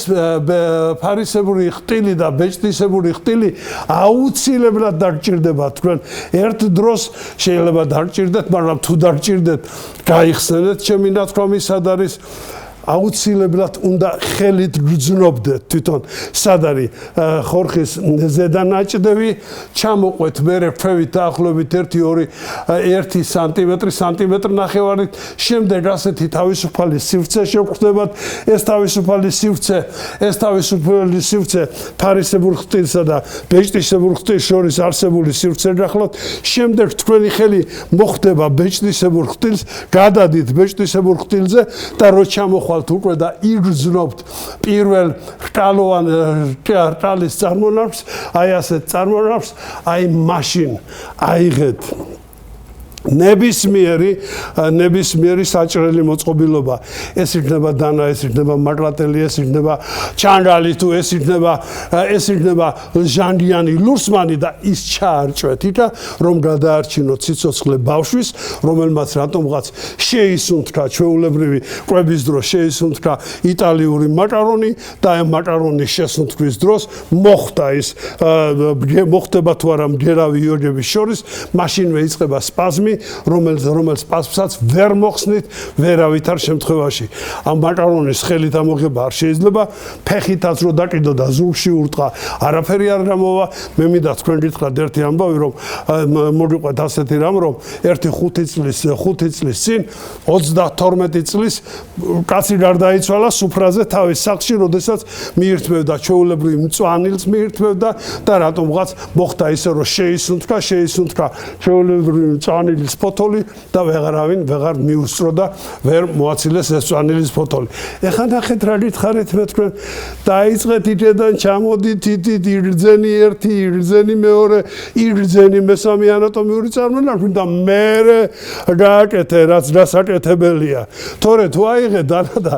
ფარისებური ხრტილი და ბეჭდისებური ხრტილი აუცილებლად დაგჭირდება თქვენ. ერთ დროს შეიძლება დაგჭირდეთ, მაგრამ თუ დაგჭირდეთ, გაიხსენეთ ჩემი ნათქვამი სად არის. აუცილებლად უნდა ხელით გრძნობდეთ თვითონ სად არის ხორხის ზედა ნაჭდევი, ჩამოყვეთ მერე ქვევით დაახლოებით 1 სანტიმეტრი ნახევარით, შემდეგ ასეთი თავისუფალი სივრცე შევხვდებათ. ეს თავისუფალი სივრცე ფარისებურ ხრტილსა და ბეჭდისებურ ხრტილს შორის არსებული სივრცე გახლავთ. შემდეგ თქვენი ხელი მოხვდება ბეჭდისებურ ხრტილს, გადადით ბეჭდისებურ ხრტილზე და რო ჩამოხვალთ უკვე და იგრძნობთ პირველ რკალის წარმონაქმს, აი ასეთ წარმონაქმს, აი მაშინ აიღეთ ნებისმიერი საჭრელი მოწყობილობა. ეს იქნება დანა, ეს იქნება მაკრატელი, ეს იქნება ჩანგალი, თუ ეს იქნება ჟანგიანი, ლურსმანი და ის ჩაარჭვეთ იქა, რომ გადაარჩინოთ სიცოცხლე ბავშვის, რომელმაც რატომღაც შეისუნთქა ჩვეულებრივი კვების დროს შეისუნთქა იტალიური მაკარონი და ამ მაკარონის შესუნთქვის დროს მოხდება თუ არა მგერავი იოდების შორის, მაშინვე იწყება სპაზმი, რომელს სპაზმსაც ვერ მოხსნით ვერავითარ შემთხვევაში. ამ მაკარონის ხელით ამოღება არ შეიძლება, ფეხითაც რო დაკიდო და ზურგში ურტყა, არაფერი არ გამოვა. მე მინდა თქვენ გითხრათ ერთი ამბავი, რომ მოგიყვეთ ასეთი რამ, რომ ერთი 5 წლის წინ 32 წლის კაცი გარდაიცვალა სუფრაზე თავის სახლში, როდესაც მიირთმევდა ჩვეულებრივ მწვანილს მიირთმევდა და რატომღაც მოხდა ისე, რომ შეისუნთქა ჩვეულებრივი მწვანილის ფოთოლი და ვეღარ მიუსწრო და ვერ მოაცილეს ეს მწვანილის ფოთოლი. ეხლა ნახეთ რა გითხარით მე თქვენ, დაიწყეთ იქედან ჩამოდით იტით იგრძენი ერთი, იგრძენი მეორე, იგრძენი მესამე ანატომიური წარმონაქმნი და მერე გააკეთე რაც დასაკეთებელია. თორე თუ აიღე დანა და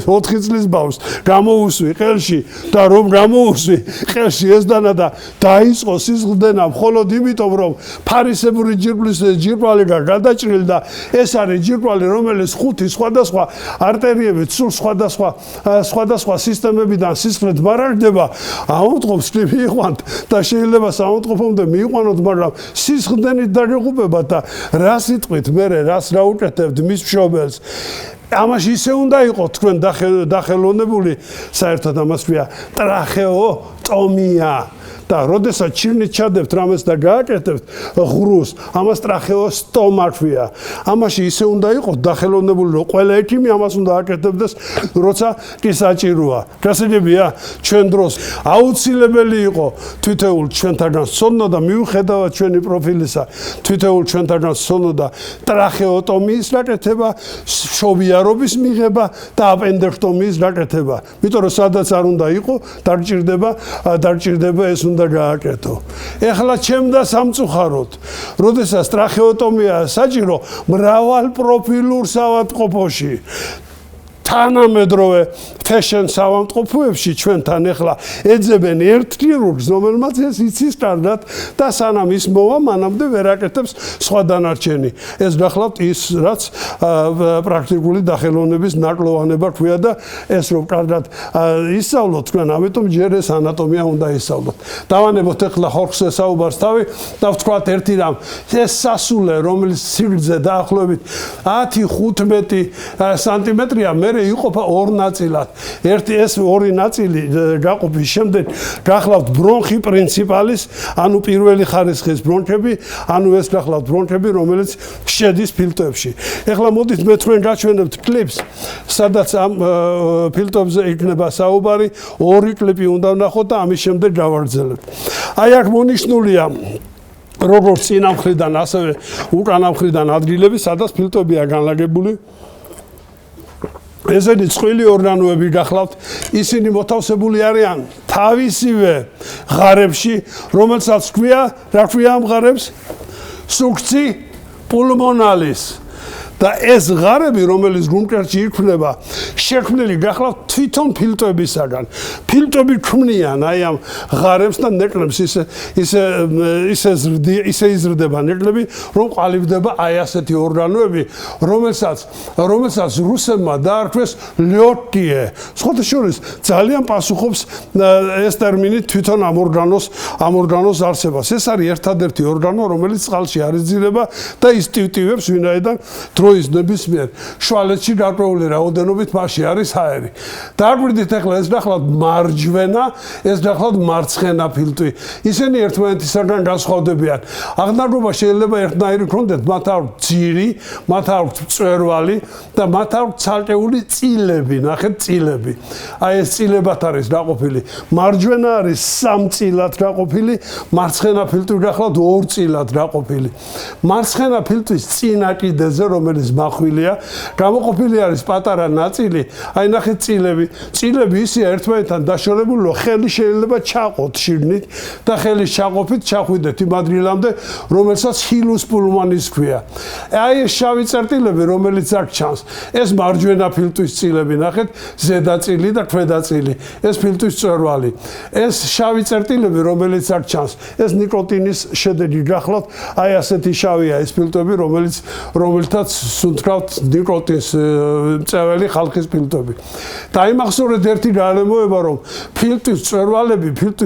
4 წლის ბავშვს გამოუსვი ყელში და რომ გამოუსვი ყელში ეს დანა და დაიწყო სიზღდენა მხოლოდ იმიტომ რომ ფარისებური ჯირკვალი გადაჭრილი და ეს არის ჯირკვალი, რომელიც 5 სხვადასხვა არტერიებით სულ სხვადასხვა სისტემებიდან სისხლით მარაგდება, აუნტყოფს კი მიიყვანთ და შეიძლება საუნტყოფომდე მიიყვანოთ, მაგრამ სისხლდენით დაგეღუპებათ და რას იტყვით მერე, რას რა უკეთებთ მის მშობელს. ამაში ისე უნდა იყოს თქვენ დახელოვნებული, საერთოდ ამას ქვია ტრახეოტომია. და როდესაც ჩირნით ჩადებთ რამეს და გააკეთებთ ღრუს, ამას ტრახეოსტომა ქვია. ამაში ისე უნდა იყოს დახელოვნებული, რომ ყველა ექიმი ამას უნდა აკეთებდეს, როცა კი საჭიროა. გასაგებია, ჩვენ დროს აუცილებელი იყო თითოეულ ჩვენთაგან სწორნო და მიუხედავად ჩვენი პროფილისა, თითოეულ ჩვენთაგან სწორნო და ტრახეოტომიის გაკეთება, შოვიარობის მიღება და აპენდექტომიის გაკეთება. იმიტომ რომ სადაც არ უნდა იყოს, დაგჭირდება ეს უნდა გააკეთო. ეხლა ჩემდა სამწუხაროდ, როდესაც ტრახეოტომია საჭირო მრავალპროფილურ საავადმყოფოში, თანამედროვე ფეშენ საავადმყოფოებში ჩვენთან ეხლა ეძებენ ერთ ქირურგს, რომელმაც ეს იცის კარგად და სანამ ის მოვა, მანამდე ვერ აკეთებს სხვა დანარჩენი. ეს გახლავთ ის, რაც პრაქტიკული დახელოვნების ნაკლოვანება ქვია და ეს რომ კარგად ისწავლოთ თქვენ, ამიტომ ჯერ ეს ანატომია უნდა ისწავლოთ. დავანებოთ ეხლა ხორხზე საუბარს თავი და ვთქვათ ერთი რამ, ეს სასულე, რომელიც სიგრძე დაახლოებით 10-15 სანტიმეტრია, მე იყოფა ორ ნაწილად. ეს ორი ნაწილი გაყოფის შემდეგ გახლავთ ბრონხი პრინციპალის, ანუ პირველი ხარისხის ბრონქები, ანუ ეს გახლავთ ბრონქები, რომელიც შედის ფილტვებში. ეხლა მოდით მე თქვენ გაჩვენებთ კლიპს, სადაც ამ ფილტვებზე იქნება საუბარი, 2 კლიპი უნდა ვნახოთ და ამის შემდეგ გავაგრძელებთ. აი აქ მონიშნულია როგორც წინა მხრიდან, ასევე უკანა მხრიდან ადგილები, სადაც ფილტვებია განლაგებული. ესენი წყვილი ორგანოები გახლავთ, ისინი მოთავსებული არიან თავისივე ღარებში, რომელსაც ქვია, რა ქვია ამ ღარებს? სუქცი პულმონალის. და ეს ღარები, რომელიც გულმკერდში იქმნება, შექმნილი გახლავთ თვითონ ფილტვებისაგან. ფილტვები ქმნიან აი ამ ღარებს და ნეკლებს ისე იზრდება ნეკლები, რომ ყალიბდება აი ასეთი ორგანოები, რომელსაც რუსებმა დაარქვეს ლյოტკიე. სხვათა შორის ძალიან პასუხობს ეს ტერმინი თვითონ ამ ორგანოს არსებას. ეს არის ერთადერთი ორგანო, რომელიც წყალში არ იზრდება და ინსტინქტივებს ვინაიდან დროის ნებისმიერ შუალედში გარკვეული რაოდენობით მასში არის ჰაერი. დააკვირდით ახლა ეს ნახავთ მარჯვენა, ეს ნახავთ მარცხენა ფილტვი. ისინი ერთმანეთისაგან განსხვავდებიან. აღნაგობა შეიძლება ერთნაირი ქონდეთ, მათ აქვს ძირი, მათ აქვს მწვერვალი და მათ აქვს ცალკეული წილები, ნახეთ წილები. აი ეს წილებად არის დაყოფილი. მარჯვენა არის 3 წილად დაყოფილი, მარცხენა ფილტვი გახლავთ 2 წილად დაყოფილი. მარცხენა ფილტვის წინა კიდეზე, რომელიც მახვილია, გამოყოფილი არის პატარა ნაწილი, აი ნახეთ წილები. წილები ისეა ერთმანეთთან დაშორებული, რომ ხელი შეიძლება ჩაყოთ შიგნით და ხელის ჩაყოფით ჩახვიდეთ იმ ადგილამდე, რომელსაც ჰილუს პულმანის ქვია. აი ეს შავი წერტილები, რომელიც აქ ჩანს, ეს მარჯვენა ფილტვის წილები, ნახეთ, ზედა წილი და ქვედა წილი. ეს ფილტვის მწვერვალი. ეს შავი წერტილები, რომელიც აქ ჩანს, ეს ნიკოტინის შედეგი გახლავთ, აი ასეთი შავია ეს ფილტვები, რომელთაც სუნთქავთ ნიკოტინს მწვერვალი ხალხის ფილტვები. დაიმახსოვრეთ ერთი გარემოება, რომ ფილტვის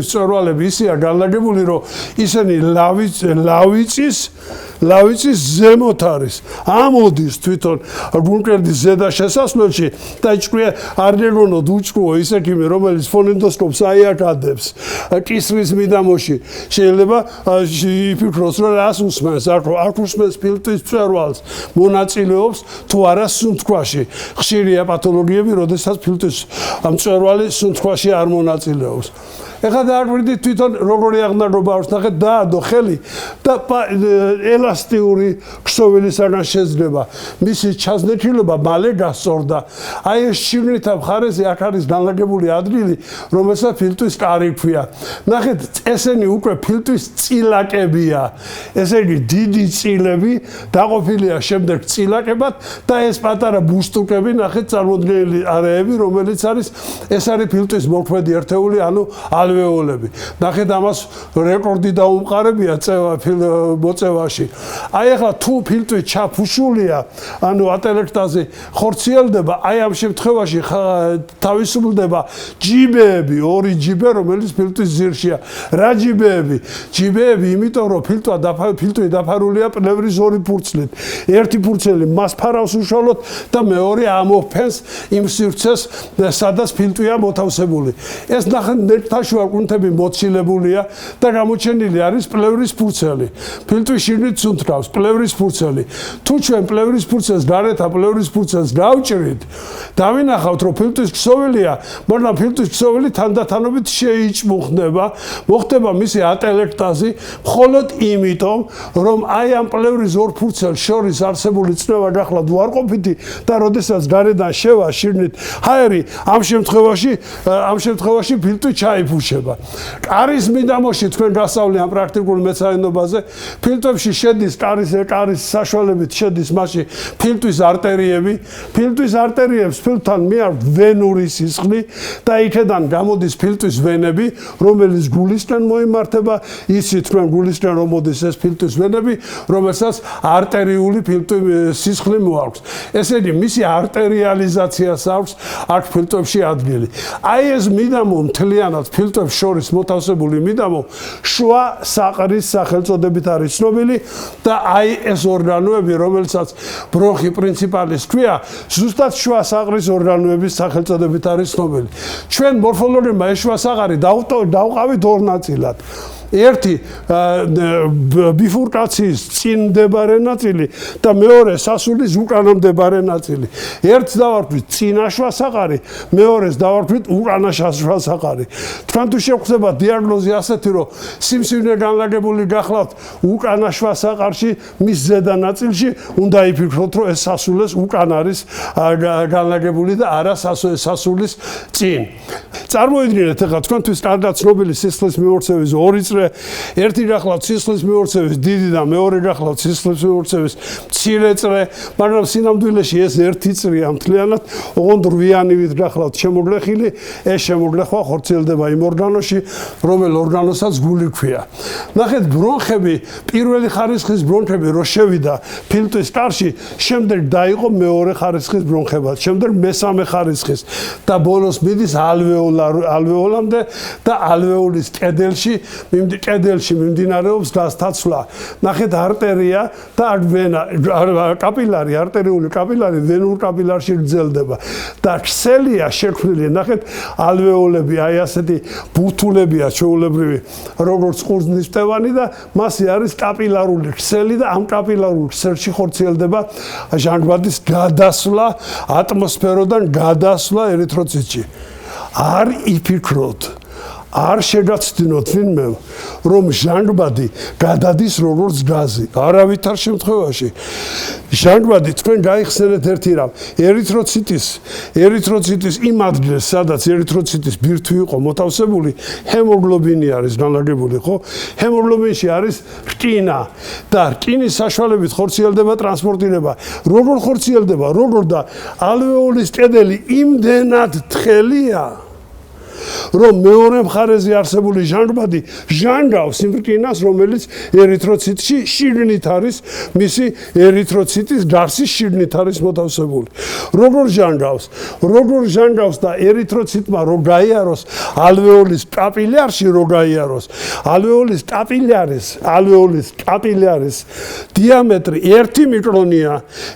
მწვერვალები ისეა განლაგებული, რომ ისინი ლავიწის ზემოთ არის. ამოდის თვითონ ბუნკერის ზედა შესასვლელში და ჭკვია არ გეგონოთ უჭკუო ის ექიმი, რომელიც ფონენდოსკოპს აიაკადებს კისრის მიდამოში. შეიძლება იფიქროს, რომ რას უსმენს, აქ უსმენს ფილტვის მწვერვალს, მონაწილეობს თუ არა სუნთქვაში. ხშირია პათოლოგიები, როდესაც ფილტვის მწვერვალი სუნთქვაში არ მონაწილეობს. ეხლა დააკვირდით თვითონ როგორი აღნაგობა აქვს, ნახეთ, დაადო ხელი და ელასტიური ქსოვილისაგან შეძრება. მისი ჩაზნექილობა მალე გასწორდა. აი ეს შიგნით მხარეზე აქ არის განლაგებული ადგილი, რომელსაც ფილტვის კარი ქვია. ნახეთ, ესენი უკვე ფილტვის წილაკებია. ესე იგი, დიდი წილები დაყოფილია შემდეგ წილაკებად და ეს პატარა ბუშტუკები, ნახეთ, წარმოდგენილი არეები, რომელიც არის ეს არის ფილტვის მოქმედი ერთეული, ანუ ალვეოლები. ნახეთ, ამას რეკორდი დაუმყარებია მოწევაში. აი ახლა თუ ფილტვი ჩაფუშულია, ანუ ატელექტაზე ხორციელდება, აი ამ შემთხვევაში თავისუფლდება ჯიბეები, 2 ჯიბე, რომელიც ფილტვის ძირშია. რა ჯიბეები? ჯიბეები, იმიტომ რომ ფილტვი დაფარულია პნევრის 2 ფურცლით. ერთი ფურცელი მას ფარავს უშუალოდ და მეორე ამოფენს იმ სივრცეს, სადაც ფილტვია მოთავსებული. ეს ნახეთ ნერვთაშუა კუნთები მოცილებულია და გამოჩენილი არის პლევრის ფურცელი. ფილტვი შიგნით სუნთქავს პლევრის ფურცელი. თუ ჩვენ პლევრის ფურცელს გარეთ პლევრის ფურცელს გავჭრით, დავინახავთ, რომ ფილტვის ქსოვილია, მაგრამ ფილტვის ქსოვილი თანდათანობით შეიჭმუხდება, მოხდება მისი ატელექტაზი, მხოლოდ იმიტომ, რომ აი ამ პლევრის 2 ფურცელს შორის არსებული წნევა გახლავთ უარყოფითი და როდესაც გარედან შევა შიგნით ჰაერი, ამ შემთხვევაში ფილტვი ჩაიფუშება. კარის მიდამოში თქვენ გასავლიან პრაქტიკულ მეცადინეობაზე, ფილტვებში შედის კარის საშუალებით შედის მასში ფილტვის არტერიები. ფილტვის არტერიებს ფილტვთან მიაქვს ვენური სისხლი და იქედან გამოდის ფილტვის ვენები, რომელიც გულისკენ მოიმართება, იცით თქვენ გულისკენ რომ მოდის ეს ფილტვის ვენები, რომელსაც არტერიული სისხლი მოაქვს. ესე იგი, მისი არტერიალიზაციას აქვს აქ ფილტვებში ადგილი. აი ეს მიდამო მთლიანად ფილტვებს შორის მოთავსებული მიდამო შუა საყრის სახელწოდებით არის ცნობილი და აი ეს ორგანოები, რომელსაც ბრონხი პრინციპალის ქვია, ზუსტად შუა საყრის ორგანოების სახელწოდებით არის ცნობილი. ჩვენ მორფოლოგებმა ეს შუა საყარი დავყავით 2 ნაწილად. ერთი ბიფურკაციის წინ მდებარე ნაწილი და მეორე სასულის უკანა მდებარე ნაწილი. ერთს დავარქვით წინა შუა საყარი, მეორეს დავარქვით უკანა შუა საყარი. თქვენ თუ შეგხვდება დიაგნოზი ასეთი, რომ სიმსივნე განლაგებული გახლავთ უკანა შუა საყარში, მის ზედა ნაწილში, უნდა იფიქროთ, რომ ეს სასულეს უკან არის განლაგებული და არა სასულის წინ. წარმოიდგინეთ ახლა თქვენთვის კარგად ცნობილი სისხლის მიმოქცევის 2 წრე ერთი გახლავთ სისხლის მიმორჩევის დიდი და მეორე გახლავთ სისხლის მიმორჩევის მცირე წრე, მაგრამ სინამდვილეში ეს ერთი წრეა მთლიანად, ოღონდ რვიანივით გახლავთ შემოგლეხილი, ეს შემოგლეხვა ხორციელდება იმ ორგანოში, რომელ ორგანოსაც გული ქვია. ნახეთ, ბრონხები, პირველი ხარისხის ბრონხები რო შევიდა ფილტვის კარში, შემდეგ დაიყო მეორე ხარისხის ბრონხებად, შემდეგ მესამე ხარისხის და ბოლოს მიდის ალვეოლამდე და ალვეოლის კედელში მიმდინარეობს გასთაცვლა. ნახეთ, არტერია და კაპილარი, არტერიული კაპილარი ვენურ კაპილარში გრძელდება და ქსელია შექმნილი. ნახეთ, ალვეოლები აი ასეთი ბურთულებია ჩვეულებრივი, როგორც ყურძნის მტევანი და მასზე არის კაპილარული ქსელი და ამ კაპილარულ ქსელში ხორციელდება ჟანგბადის გადასვლა ატმოსფეროდან გადასვლა ერითროციტში. არ იფიქროთ, არ შეგაცდინოთ ვინმე, რომ ჟანგბადი გადადის როგორც გაზი. არავითარ შემთხვევაში. ჟანგბადი თქვენ გაიხსენეთ ერთი რამ. ერითროციტის იმ ადგილს, სადაც ერითროციტის ბირთვი იყო მოთავსებული, ჰემოგლობინი არის განლაგებული, ხო? ჰემოგლობინში არის რკინა და რკინის საშუალებით ხორციელდება ტრანსპორტირება. როგორ ხორციელდება? როგორ და ალვეოლის კედელი იმდენად თხელია, რომ მეორე მხარეზე არსებული ჟანგბადი ჟანგავს იმ რკინას, რომელიც ერითროციტში შიგნით არის, მისი ერითროციტის გარსის შიგნით არის მოთავსებული. როგორ ჟანგავს და ერითროციტმა რო გაიაროს ალვეოლის კაპილარში რო გაიაროს, ალვეოლის კაპილარის დიამეტრი 1 მიკრონია,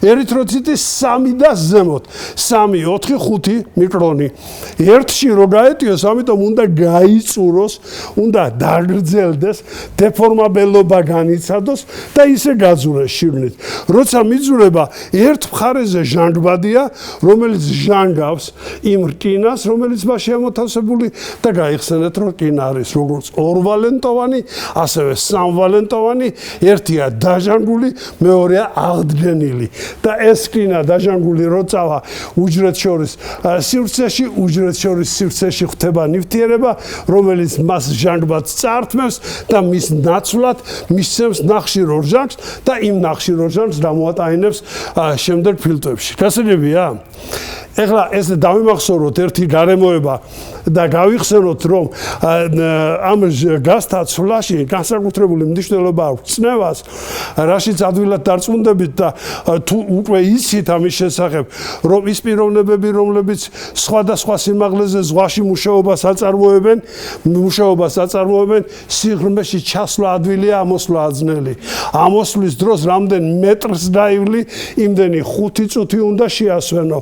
ერითროციტის 3 და ზემოთ 3, 4, 5 მიკრონი. ერთში რო გაეტიოს, ამიტომ უნდა გაიწუროს, უნდა დაგრძელდეს, დეფორმაბელობა განიცადოს და ისე გაძურეს შიგნით. როცა მიძურება, ერთ მხარეზე ჟანგბადია, რომელიც ჟანგავს იმ რკინას, რომელიც მასშია მოთავსებული და გაიხსენეთ, რომ რკინა არის როგორც ორვალენტოვანი, ასევე სამვალენტოვანი, ერთია დაჟანგული, მეორეა აღდგენილი. და ეს რკინა დაჟანგული რო წავა უჯრედს შორის სივრცეში, უჯრედს შორის სივრცეში ხდება ნივთიერება, რომელიც მას ჟანგბადს წართმევს და მის ნაცვლად მისცემს ნახშირ ორჟანგს და იმ ნახშირ ორჟანგს გამოატაინებს შემდეგ ფილტვებში. გასაგებია? ეხლა ეს დავიმახსოვროთ ერთი გარემოება და გავიხსენოთ, რომ ამ გასთაცვლაში განსაკუთრებული მნიშვნელობა აქვს წნევას, რაშიც ადვილად დარწმუნდებით და თუ უკვე იცით ამის შესახებ, რომ ის პიროვნებები, რომლებიც სხვადასხვა სიმაღლეზე ზღვაში მუშაობას აწარმოებენ, სიღრმეში ჩასვლა ადვილია, ამოსვლა აძნელი. ამოსვლის დროს რამდენ მეტრს დაივლი, იმდენი 5 წუთი უნდა შეასვენო.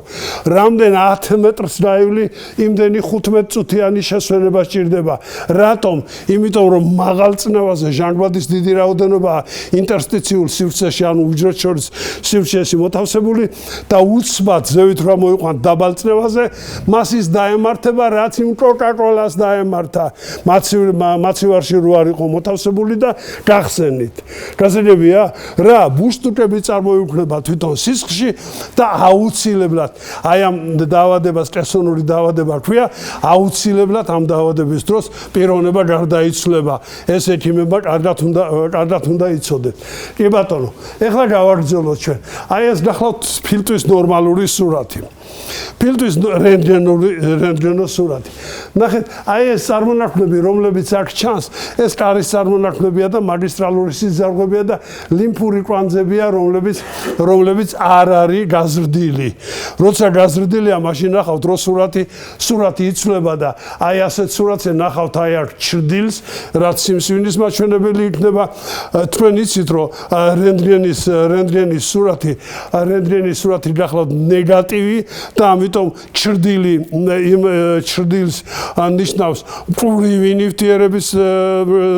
რამდენ 10 მეტრს დაივლი, იმდენი 15 წუთიანი შესვენება სჭირდება. რატომ? იმიტომ რომ მაღალ წნევაზე ჟანგბადის დიდი რაოდენობა ინტერსტიციულ სივრცეში, ანუ უჯრედს შორის სივრცეში მოთავსებული და უცბად ზევით რა მოიყვან დაბალ წნევაზე, მასის დაემართება, რაც იმ კოკაკოლას დაემართა. მაცივარში რო არ იყო მოთავსებული და გახსენით. გასაგებია? რა ბუშტუკები წარმოიქმნება თვითონ სისხლში და აუცილებლად აი ამ დაავადებას კესონური დაავადება ქვია, აუცილებლად ამ დაავადების დროს პიროვნება გარდაიცვლება. ეს ექიმებმა კარგად უნდა იცოდეთ. კი ბატონო, ეხლა გავაგრძელოთ ჩვენ. აი ეს გახლავთ ფილტვის ნორმალური სურათი. ფილტვის რენტგენოს სურათი. ნახეთ, აი ეს წარმონაქმნები, რომლებიც აქ ჩანს, ეს კარის წარმონაქმნებია და მაგისტრალური სიზარღვებია და ლიმფური კვანძებია, რომლებიც არ არის გაზრდილი. როცა გაზრდილია, მაშინ ნახავთ, რომ სურათი იცვლება და აი ასეთ სურათზე ნახავთ აი აქ ჩრდილს, რაც სიმსივნის მაჩვენებელი იქნება. თქვენ იცით, რომ რენტგენის სურათი გახლავთ ნეგატივი და ამიტომ ჩრდილს ნიშნავს პურივი ნივთიერების,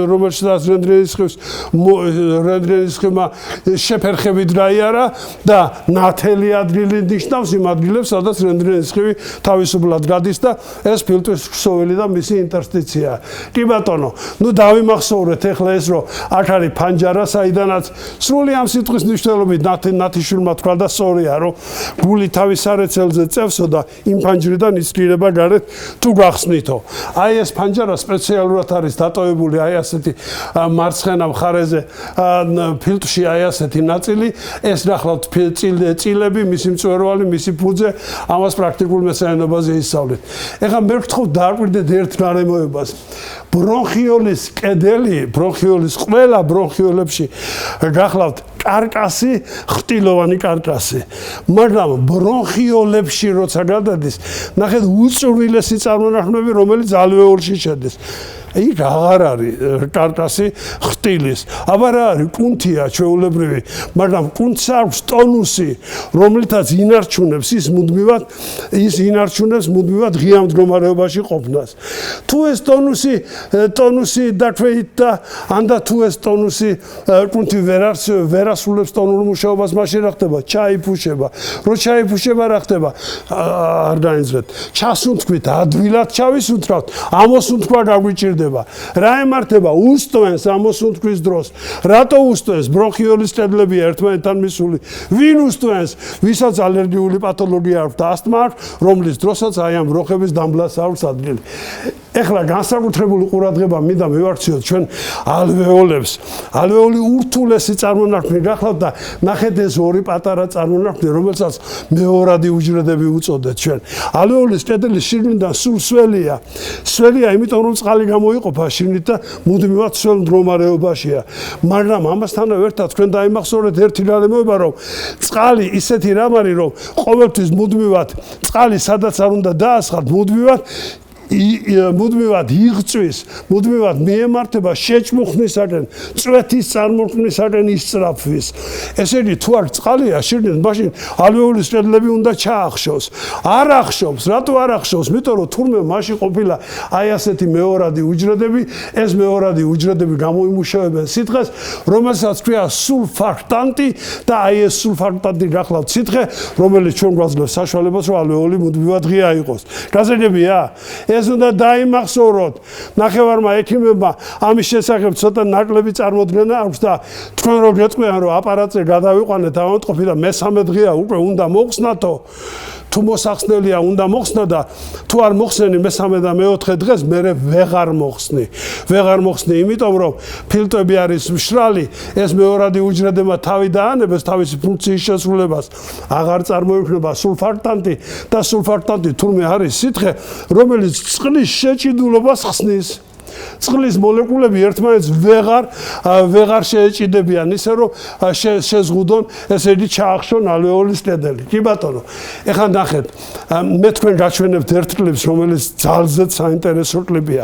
რომელშიც რენტგენის სქემა შეფერხებით გაიარა და ნათელი ადგილი ნიშნავს იმ ადგილებს, სადაც რენტგენის სქემი თავისუფლად გადის და ეს ფილტვის ქსოვილი და მისი ინტერსტიცია. კი ბატონო, ნუ დავიმახსოვრეთ ეხლა ეს, რომ აქ არის ფანჯარა, საიდანაც სრული ამ სიტყვის მნიშვნელობით ნათიშვილმა თქვა და სწორია, რომ გული თავის სარეცელს კედელზე წევსო და იმ ფანჯრიდან იწრირება გარეთ თუ გახსნითო. აი ეს ფანჯარა სპეციალურად არის დატოვებული აი ასეთი მარცხენა მხარეზე ფილტვში აი ასეთი ნაწილი, ეს ნახავთ წილები, მისი მწვერვალი, მისი ფუძე, ამას პრაქტიკულ მეცნიერებაზე ისწავლეთ. ეხლა მე ვთხოვ დააკვირდეთ ერთ გარემოებას. ბრონხიოლის კედელი, ბრონხიოლის ყველა ბრონხიოლებში გახლავთ კარკასი, ხრტილოვანი კარკასი. მაგრამ ბრონხიოლებში როცა გადადის, ნახეთ უწვრილესი წარმონაქმნები, რომელიც ალვეოლში შედის. იქ აღარ არის კარკასი ხრტილის. აბა რა არის? კუნთია ჩვეულებრივი, მაგრამ კუნთს აქვს ტონუსი, რომლითაც ინარჩუნებს მუდმივად ღია მდგომარეობაში ყოფნას. თუ ეს ტონუსი დაქვეით და ანდა თუ ეს ტონუსი კუნთი ვერ ასრულებს ტონურ მუშაობას, მაშინ რა ხდება? ჩაიფუშება. რო ჩაიფუშება რა ხდება? არ დაინძღეთ. ჩასუნთქვით, ადვილად ჩავისუნთქავთ, ამოსუნთქვა გაგვიჭირდება. რა ემართება? უსტვენს ამოსუნთქვის დროს. რატო უსტვენს? ბრონხიოლის კედლებია ერთმანეთთან მისული. ვინ უსტვენს? ვისაც ალერგიული პათოლოგია აქვს და ასთმა აქვს, რომლის დროსაც აი ამ ბრონხების დამბლას აქვს ადგილი. ეხლა განსაკუთრებული ყურადღება მინდა მივაქციოთ ჩვენ ალვეოლებს. ალვეოლი ურთულესი წარმონაქმნი გახლავთ და ნახეთ ეს ორი პატარა წარმონაქმნი, რომელსაც მეორადი უჯრედები უწოდეთ ჩვენ. ალვეოლის კედელი შიგნიდან სულ სველია. სველია, იმიტომ რომ წყალი გამოიყოფა შიგნით და მუდმივად სველ მდგომარეობაშია. მაგრამ ამასთანავე ერთად თქვენ დაიმახსოვრეთ ერთი გარემოება, რომ წყალი ისეთი რამ არის, რომ ყოველთვის მუდმივად წყალი სადაც არ უნდა დაასხათ, მუდმივად იღწვის, მუდმივად მიემართება შეჭმუხნისაკენ, წვეთის წარმოქმნისაკენ ისწრაფვის. ესე იგი, თუ არ წყალია შიგნით, მაშინ ალვეოლის კედლები უნდა ჩაახშოს. არ ახშობს, რატო არ ახშობს? იმიტომ რომ თურმე მაშინ ყოფილა აი ასეთი მეორადი უჯრედები, ეს მეორადი უჯრედები გამოიმუშავებენ სითხეს, რომელსაც ქვია სულფაქტანტი და აი ეს სულფაქტანტი გახლავთ სითხე, რომელიც ჩვენ გვაძლევს საშუალებას, რომ ალვეოლი მუდმივად ღია იყოს. გასაგებია? ეს უნდა დაიმახსოვროთ. ნახევარმა ექიმებმა ამის შესახებ ცოტა ნაკლები წარმოდგენა აქვს და თქვენ რო გეტყვიან რომ აპარატზე გადავიყვანეთ ავადმყოფი და მესამე დღეა უკვე უნდა მოხსნათო. თუ მოსახსნელია უნდა მოხსნა და თუ არ მოხსნენი მესამე და მეოთხე დღეს მე ვეღარ მოხსნი. ვეღარ მოხსნი, იმიტომ რომ ფილტვები არის მშრალი, ეს მეორადი უჯრედებმა თავი დაანებეს თავისი ფუნქციის შესრულებას. აღარ წარმოიქმნება სულფაქტანტი და სულფაქტანტი თურმე არის სითხე, რომელიც წყლის შეჭიდულობას ხსნის. წყლის მოლეკულები ერთმანეთს ვეღარ შეეჭიდებიან ისე რომ შეზღუდონ, ესე იგი ჩაახშონ ალვეოლის კედელი. კი ბატონო. ეხლა ნახეთ, მე თქვენ გაჩვენებთ ერთ კლიპს, რომელიც ძალზედ საინტერესო კლიპია.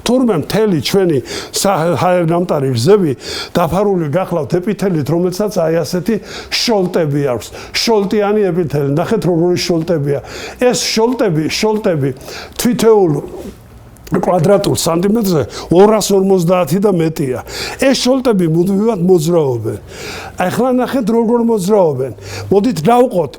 თურმე მთელი ჩვენი ჰაერნამტარი გზები დაფარული გახლავთ ეპითელით, რომელსაც აი ასეთი შოლტები აქვს. შოლტიანი ეპითელი. ნახეთ როგორი შოლტებია. ეს შოლტები თითოეულ კვადრატულ სანტიმეტრზე 250 და მეტია. ეს შოლტები მუდმივად მოძრაობენ. ახლა ნახეთ როგორ მოძრაობენ. მოდით დავყოთ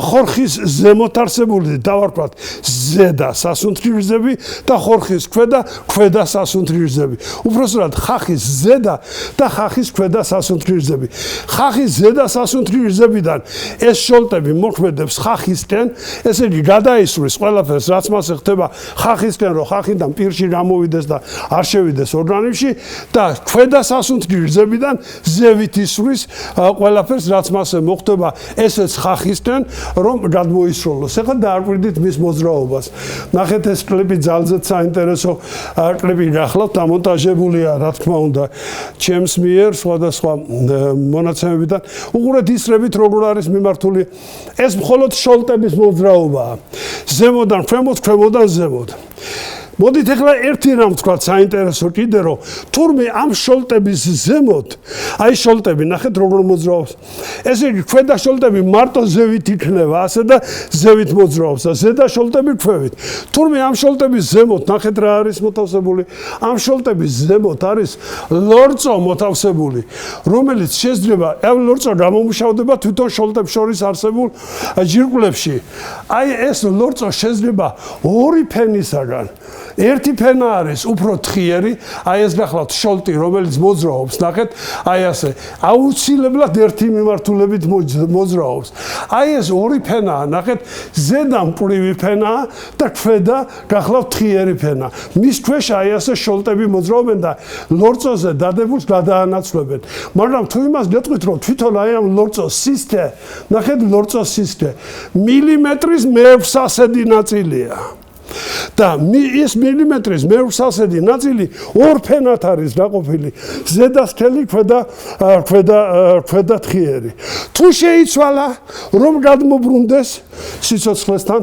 ხორხის ზემოთ არსებული დავარქვათ ზედა სასუნთქი გრძები და ხორხის ქვედა სასუნთქი გრძები. უпроსტად ხახის ზედა და ხახის ქვედა სასუნთქი გრძები. ხახის ზედა სასუნთქი გრძებიდან ეს შოლტები მოქმედებს ხახისკენ, ესე იგი გადაისვრის ყველაფერს, რაც მას ხდება ხახისკენ, რომ ხახიდან პირში გამოვიდეს და არ შევიდეს ორგანიზმში და ქვედა სასუნთქი გრძებიდან ზევით ისვრის ყველაფერს, რაც მასზე მოხდება, ესეც ხახისკენ, რომ გადმოისროლოს. ეხლა დააკვირდით მის მოძრაობას. ნახეთ ეს კლიპი ძალზედ საინტერესო კლიპი გახლავთ, დამონტაჟებულია, რა თქმა უნდა, ჩემს მიერ სხვადასხვა მონაცემებიდან. უყურეთ ისრებით როგორ არის მიმართული. ეს მხოლოდ შოლტების მოძრაობაა. ზემოდან ქვემოთ, ქვემოდან ზემოთ. მოდით ეხლა ერთი რამ ვთქვათ საინტერესო კიდე, რომ თურმე ამ შოლტების ზემოთ, აი შოლტები, ნახეთ როგორ მოძრაობს. ესე იგი, ქვედა შოლტები მარტო ზევით იქნება, ასე და ზევით მოძრაობს და ზედა შოლტები ქვევით. თურმე ამ შოლტების ზემოთ, ნახეთ რა არის მოთავსებული. ამ შოლტების ზემოთ არის ლორწო მოთავსებული, რომელიც შეიძლება, ამ ლორწო გამომუშავდება თვითონ შოლტებს შორის არსებულ ჯირკვლებში. აი ეს ლორწო შეიძლება ორი ფენისაგან ერთი ფენა არის უფრო თხიერი, აი ეს გახლავთ შოლტი, რომელიც მოძრაობს, ნახეთ, აი ასე, აუცილებლად ერთი მიმართულებით მოძრაობს. აი ეს ორი ფენაა, ნახეთ, ზედა მკვრივი ფენაა და ქვედა გახლავთ თხიერი ფენა. მის ქვეშ აი ასე შოლტები მოძრაობენ და ლორწოზე დადებულს გადაანაცვლებენ. მაგრამ თუ იმას გეტყვით, რომ თვითონ აი ამ ლორწოს სისტე, ნახეთ, ლორწოს სისტე მილიმეტრის მეექვსასედი ნაწილია. და ის მილიმეტრის მეექვსასედი ნაწილი ორ ფენად არის დაყოფილი, ზედა სქელი, ქვედა თხიერი. თუ შეიცვალა, რომ გადმობრუნდეს სიცოცხლესთან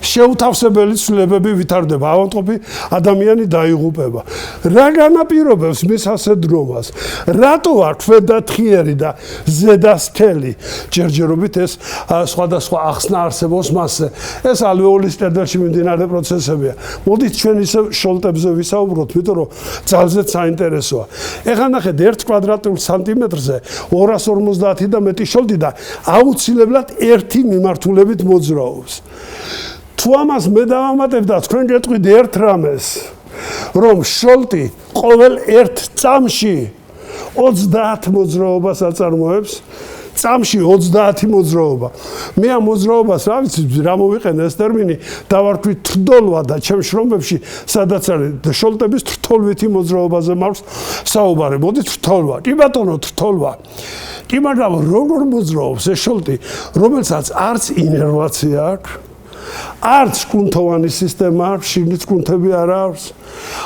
შეუთავსებელი ცვლილებები ვითარდება, ავადმყოფი ადამიანი დაიღუპება. რა განაპირობებს მის ასეთ დრომას? რატო არ ქვედა თხიერი და ზედა სქელი? ჯერჯერობით ეს სხვადასხვა ახსნა არსებობს მასზე. ეს ალვეოლის წერდელში მიმდინარე პროცესებია. მოდით ჩვენ ისე შოლტებზე ვისაუბროთ, იმიტომ რომ ძალზედ საინტერესოა. ეხლა ნახეთ, 1 კვადრატულ სანტიმეტრზე 250 და მეტი შოლტი და აუცილებლად ერთი მიმართულებით მოძრაობს. თუ ამას მე დავამატებ და თქვენ გეტყვით ერთ რამეს, რომ შოლტი ყოველ ერთ წამში 30 მოძრაობას აწარმოებს, წამში 30 მოძრაობა. მე ამ მოძრაობას რა ვიცი, რა მოვიყენე ეს ტერმინი, დავარქვი თრდოლვა და ჩემ შრომებში, სადაც არის შოლტების თრთოლვითი მოძრაობაზე მაქვს საუბარი. მოდით თრთოლვა. კი ბატონო, თრთოლვა. კი, მაგრამ როგორ მოძრაობს ეს შოლტი, რომელსაც არც ინერვაცია აქვს? არც კუნთოვანი სისტემა აქვს, შიგნით კუნთები არ აქვს.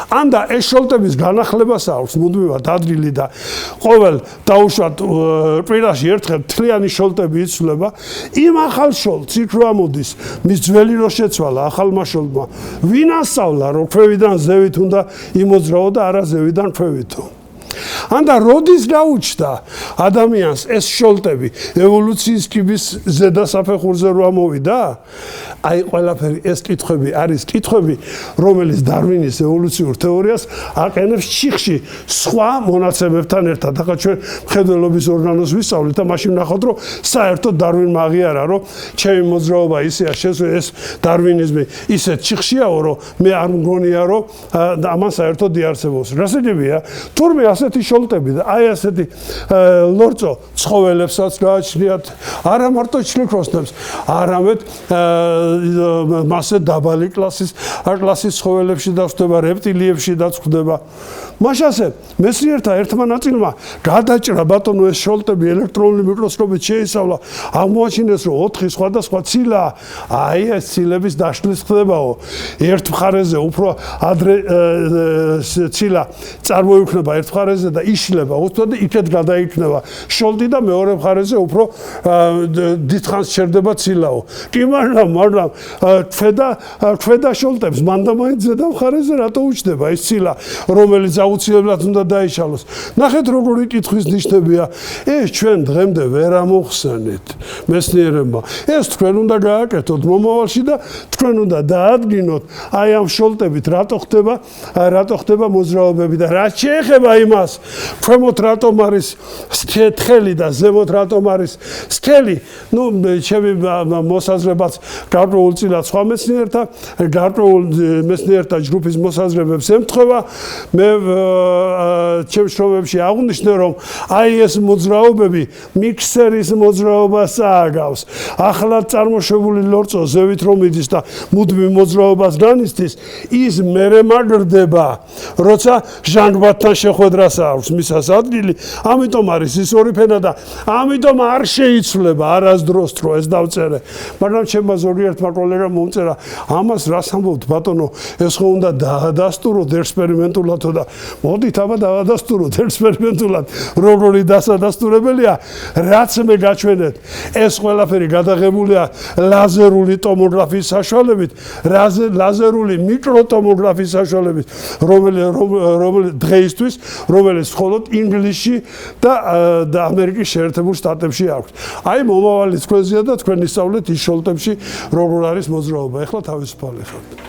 ან და ეს შოლტების განახლებას აქვს მუდმივად ადრილი და ყოველ დაუშვათ კვირაში ერთხელ თლიანი შოლტები იცვლება. იმ ახალ შოლტს იქ რა მოდის, მის ძველი რო შეცვალა ახალმა შოლტმა. ვინ ასწავლა, რომ ქვევიდან ზევით უნდა იმოძრაო და არა ზევიდან ქვევითო? ან და როდის გაუჩნდა ადამიანს ეს შოლტები ევოლუციის კიბის ზედა საფეხურზე რა მოვიდა? აი ყველაფერი ეს კითხვები არის კითხვები, რომელიც დარვინის ევოლუციურ თეორიას აყენებს ჩიხში სხვა მონაცემებთან ერთად. ახლა ჩვენ მხედველობის ორგანოს ვისწავლით და მაშინ ვნახავთ, რომ საერთოდ დარვინმა აღიარა, რომ ჩემი მოძრაობა ისეა ეს დარვინიზმი ისეთ ჩიხშიაო, რომ მე არ მგონია, რომ ამან საერთოდ იარსებობს. რასაკებია? თურმე ასეთი შოლტები და აი ასეთი ლორწო ცხოველებსაც გააჩნიათ, არა მარტო ჩლიქროსნებს, არამედ მასე დაბალი კლასის ცხოველებში დაწვდება, რეპტილიებში დაწვდება. მაშასე მეცნიერთა ერთმა ნაწილმა გადაჭრა ბატონო ეს შოლტები ელექტრონული მიკროსკოპით შეისწავლა, აღმოაჩინეს, რომ 4 სხვადასხვა ცილა, აი ეს ცილების დაშლის ხდებაო. ერთ მხარეზე უფრო ადრე ცილა წარმოიქმნება ერთ მხარეზე და იშლება, უცბად იქეთ გადაიქნება შოლტი და მეორე მხარეზე უფრო დიდხანს ჩერდება ცილაო. კი, მაგრამ ქვედა შოლტებს მანდამაინც ზედა მხარეზე რატო უჩნდება ეს ცილა, რომელიც აუცილებლად უნდა დაიშალოს? ნახეთ როგორი კითხვის ნიშნებია. ეს ჩვენ დღემდე ვერ ამოხსენეთ მეცნიერებმა. ეს თქვენ უნდა გააკეთოთ მომავალში და თქვენ უნდა დაადგინოთ აი ამ შოლტებით რატო ხდება მოძრაობები და რაც შეეხება იმას, ქვემოთ რატომ არის თხელი და ზემოთ რატომ არის სქელი, ჩემი მოსაზრებაც გარკვეულწილად სხვა მეცნიერთა ჯგუფის მოსაზრებებს ემთხვევა. მე ჩემს შრომებში აღვნიშნე, რომ აი ეს მოძრაობები მიქსერის მოძრაობას წააგავს. ახლად წარმოშობილი ლორწო ზევით რომ იდის და მუდმივ მოძრაობას განიცდის, ის მერე მაგრდება, როცა ჟანგბადთან შეხვედრას აქვს მისას ადგილი. ამიტომ არის ის ორი ფენა და ამიტომ არ შეიცვლება არასდროს რო ეს დავწერე. მაგრამ ჩემმა ზოგიერთმა კოლეგამ მომწერა, ამას რას ამბობთ ბატონო, ეს ხო უნდა დაადასტუროთ ექსპერიმენტულად და მოდით აბა დაადასტუროთ ექსპერიმენტულად. როგორი დასადასტურებელია, რაც მე გაჩვენეთ, ეს ყველაფერი გადაღებულია ლაზერული ტომოგრაფიის საშუალებით, ლაზერული მიკროტომოგრაფიის საშუალებით, რომელიც დღეისთვის, რომელიც მხოლოდ ინგლისში და ამერიკის შეერთებულ შტატებში აქვს. აი მომავალი თქვენზეა და თქვენ ისწავლეთ ის შოლტებში როგორ არის მოძრაობა. ეხლა თავისუფალი ხართ.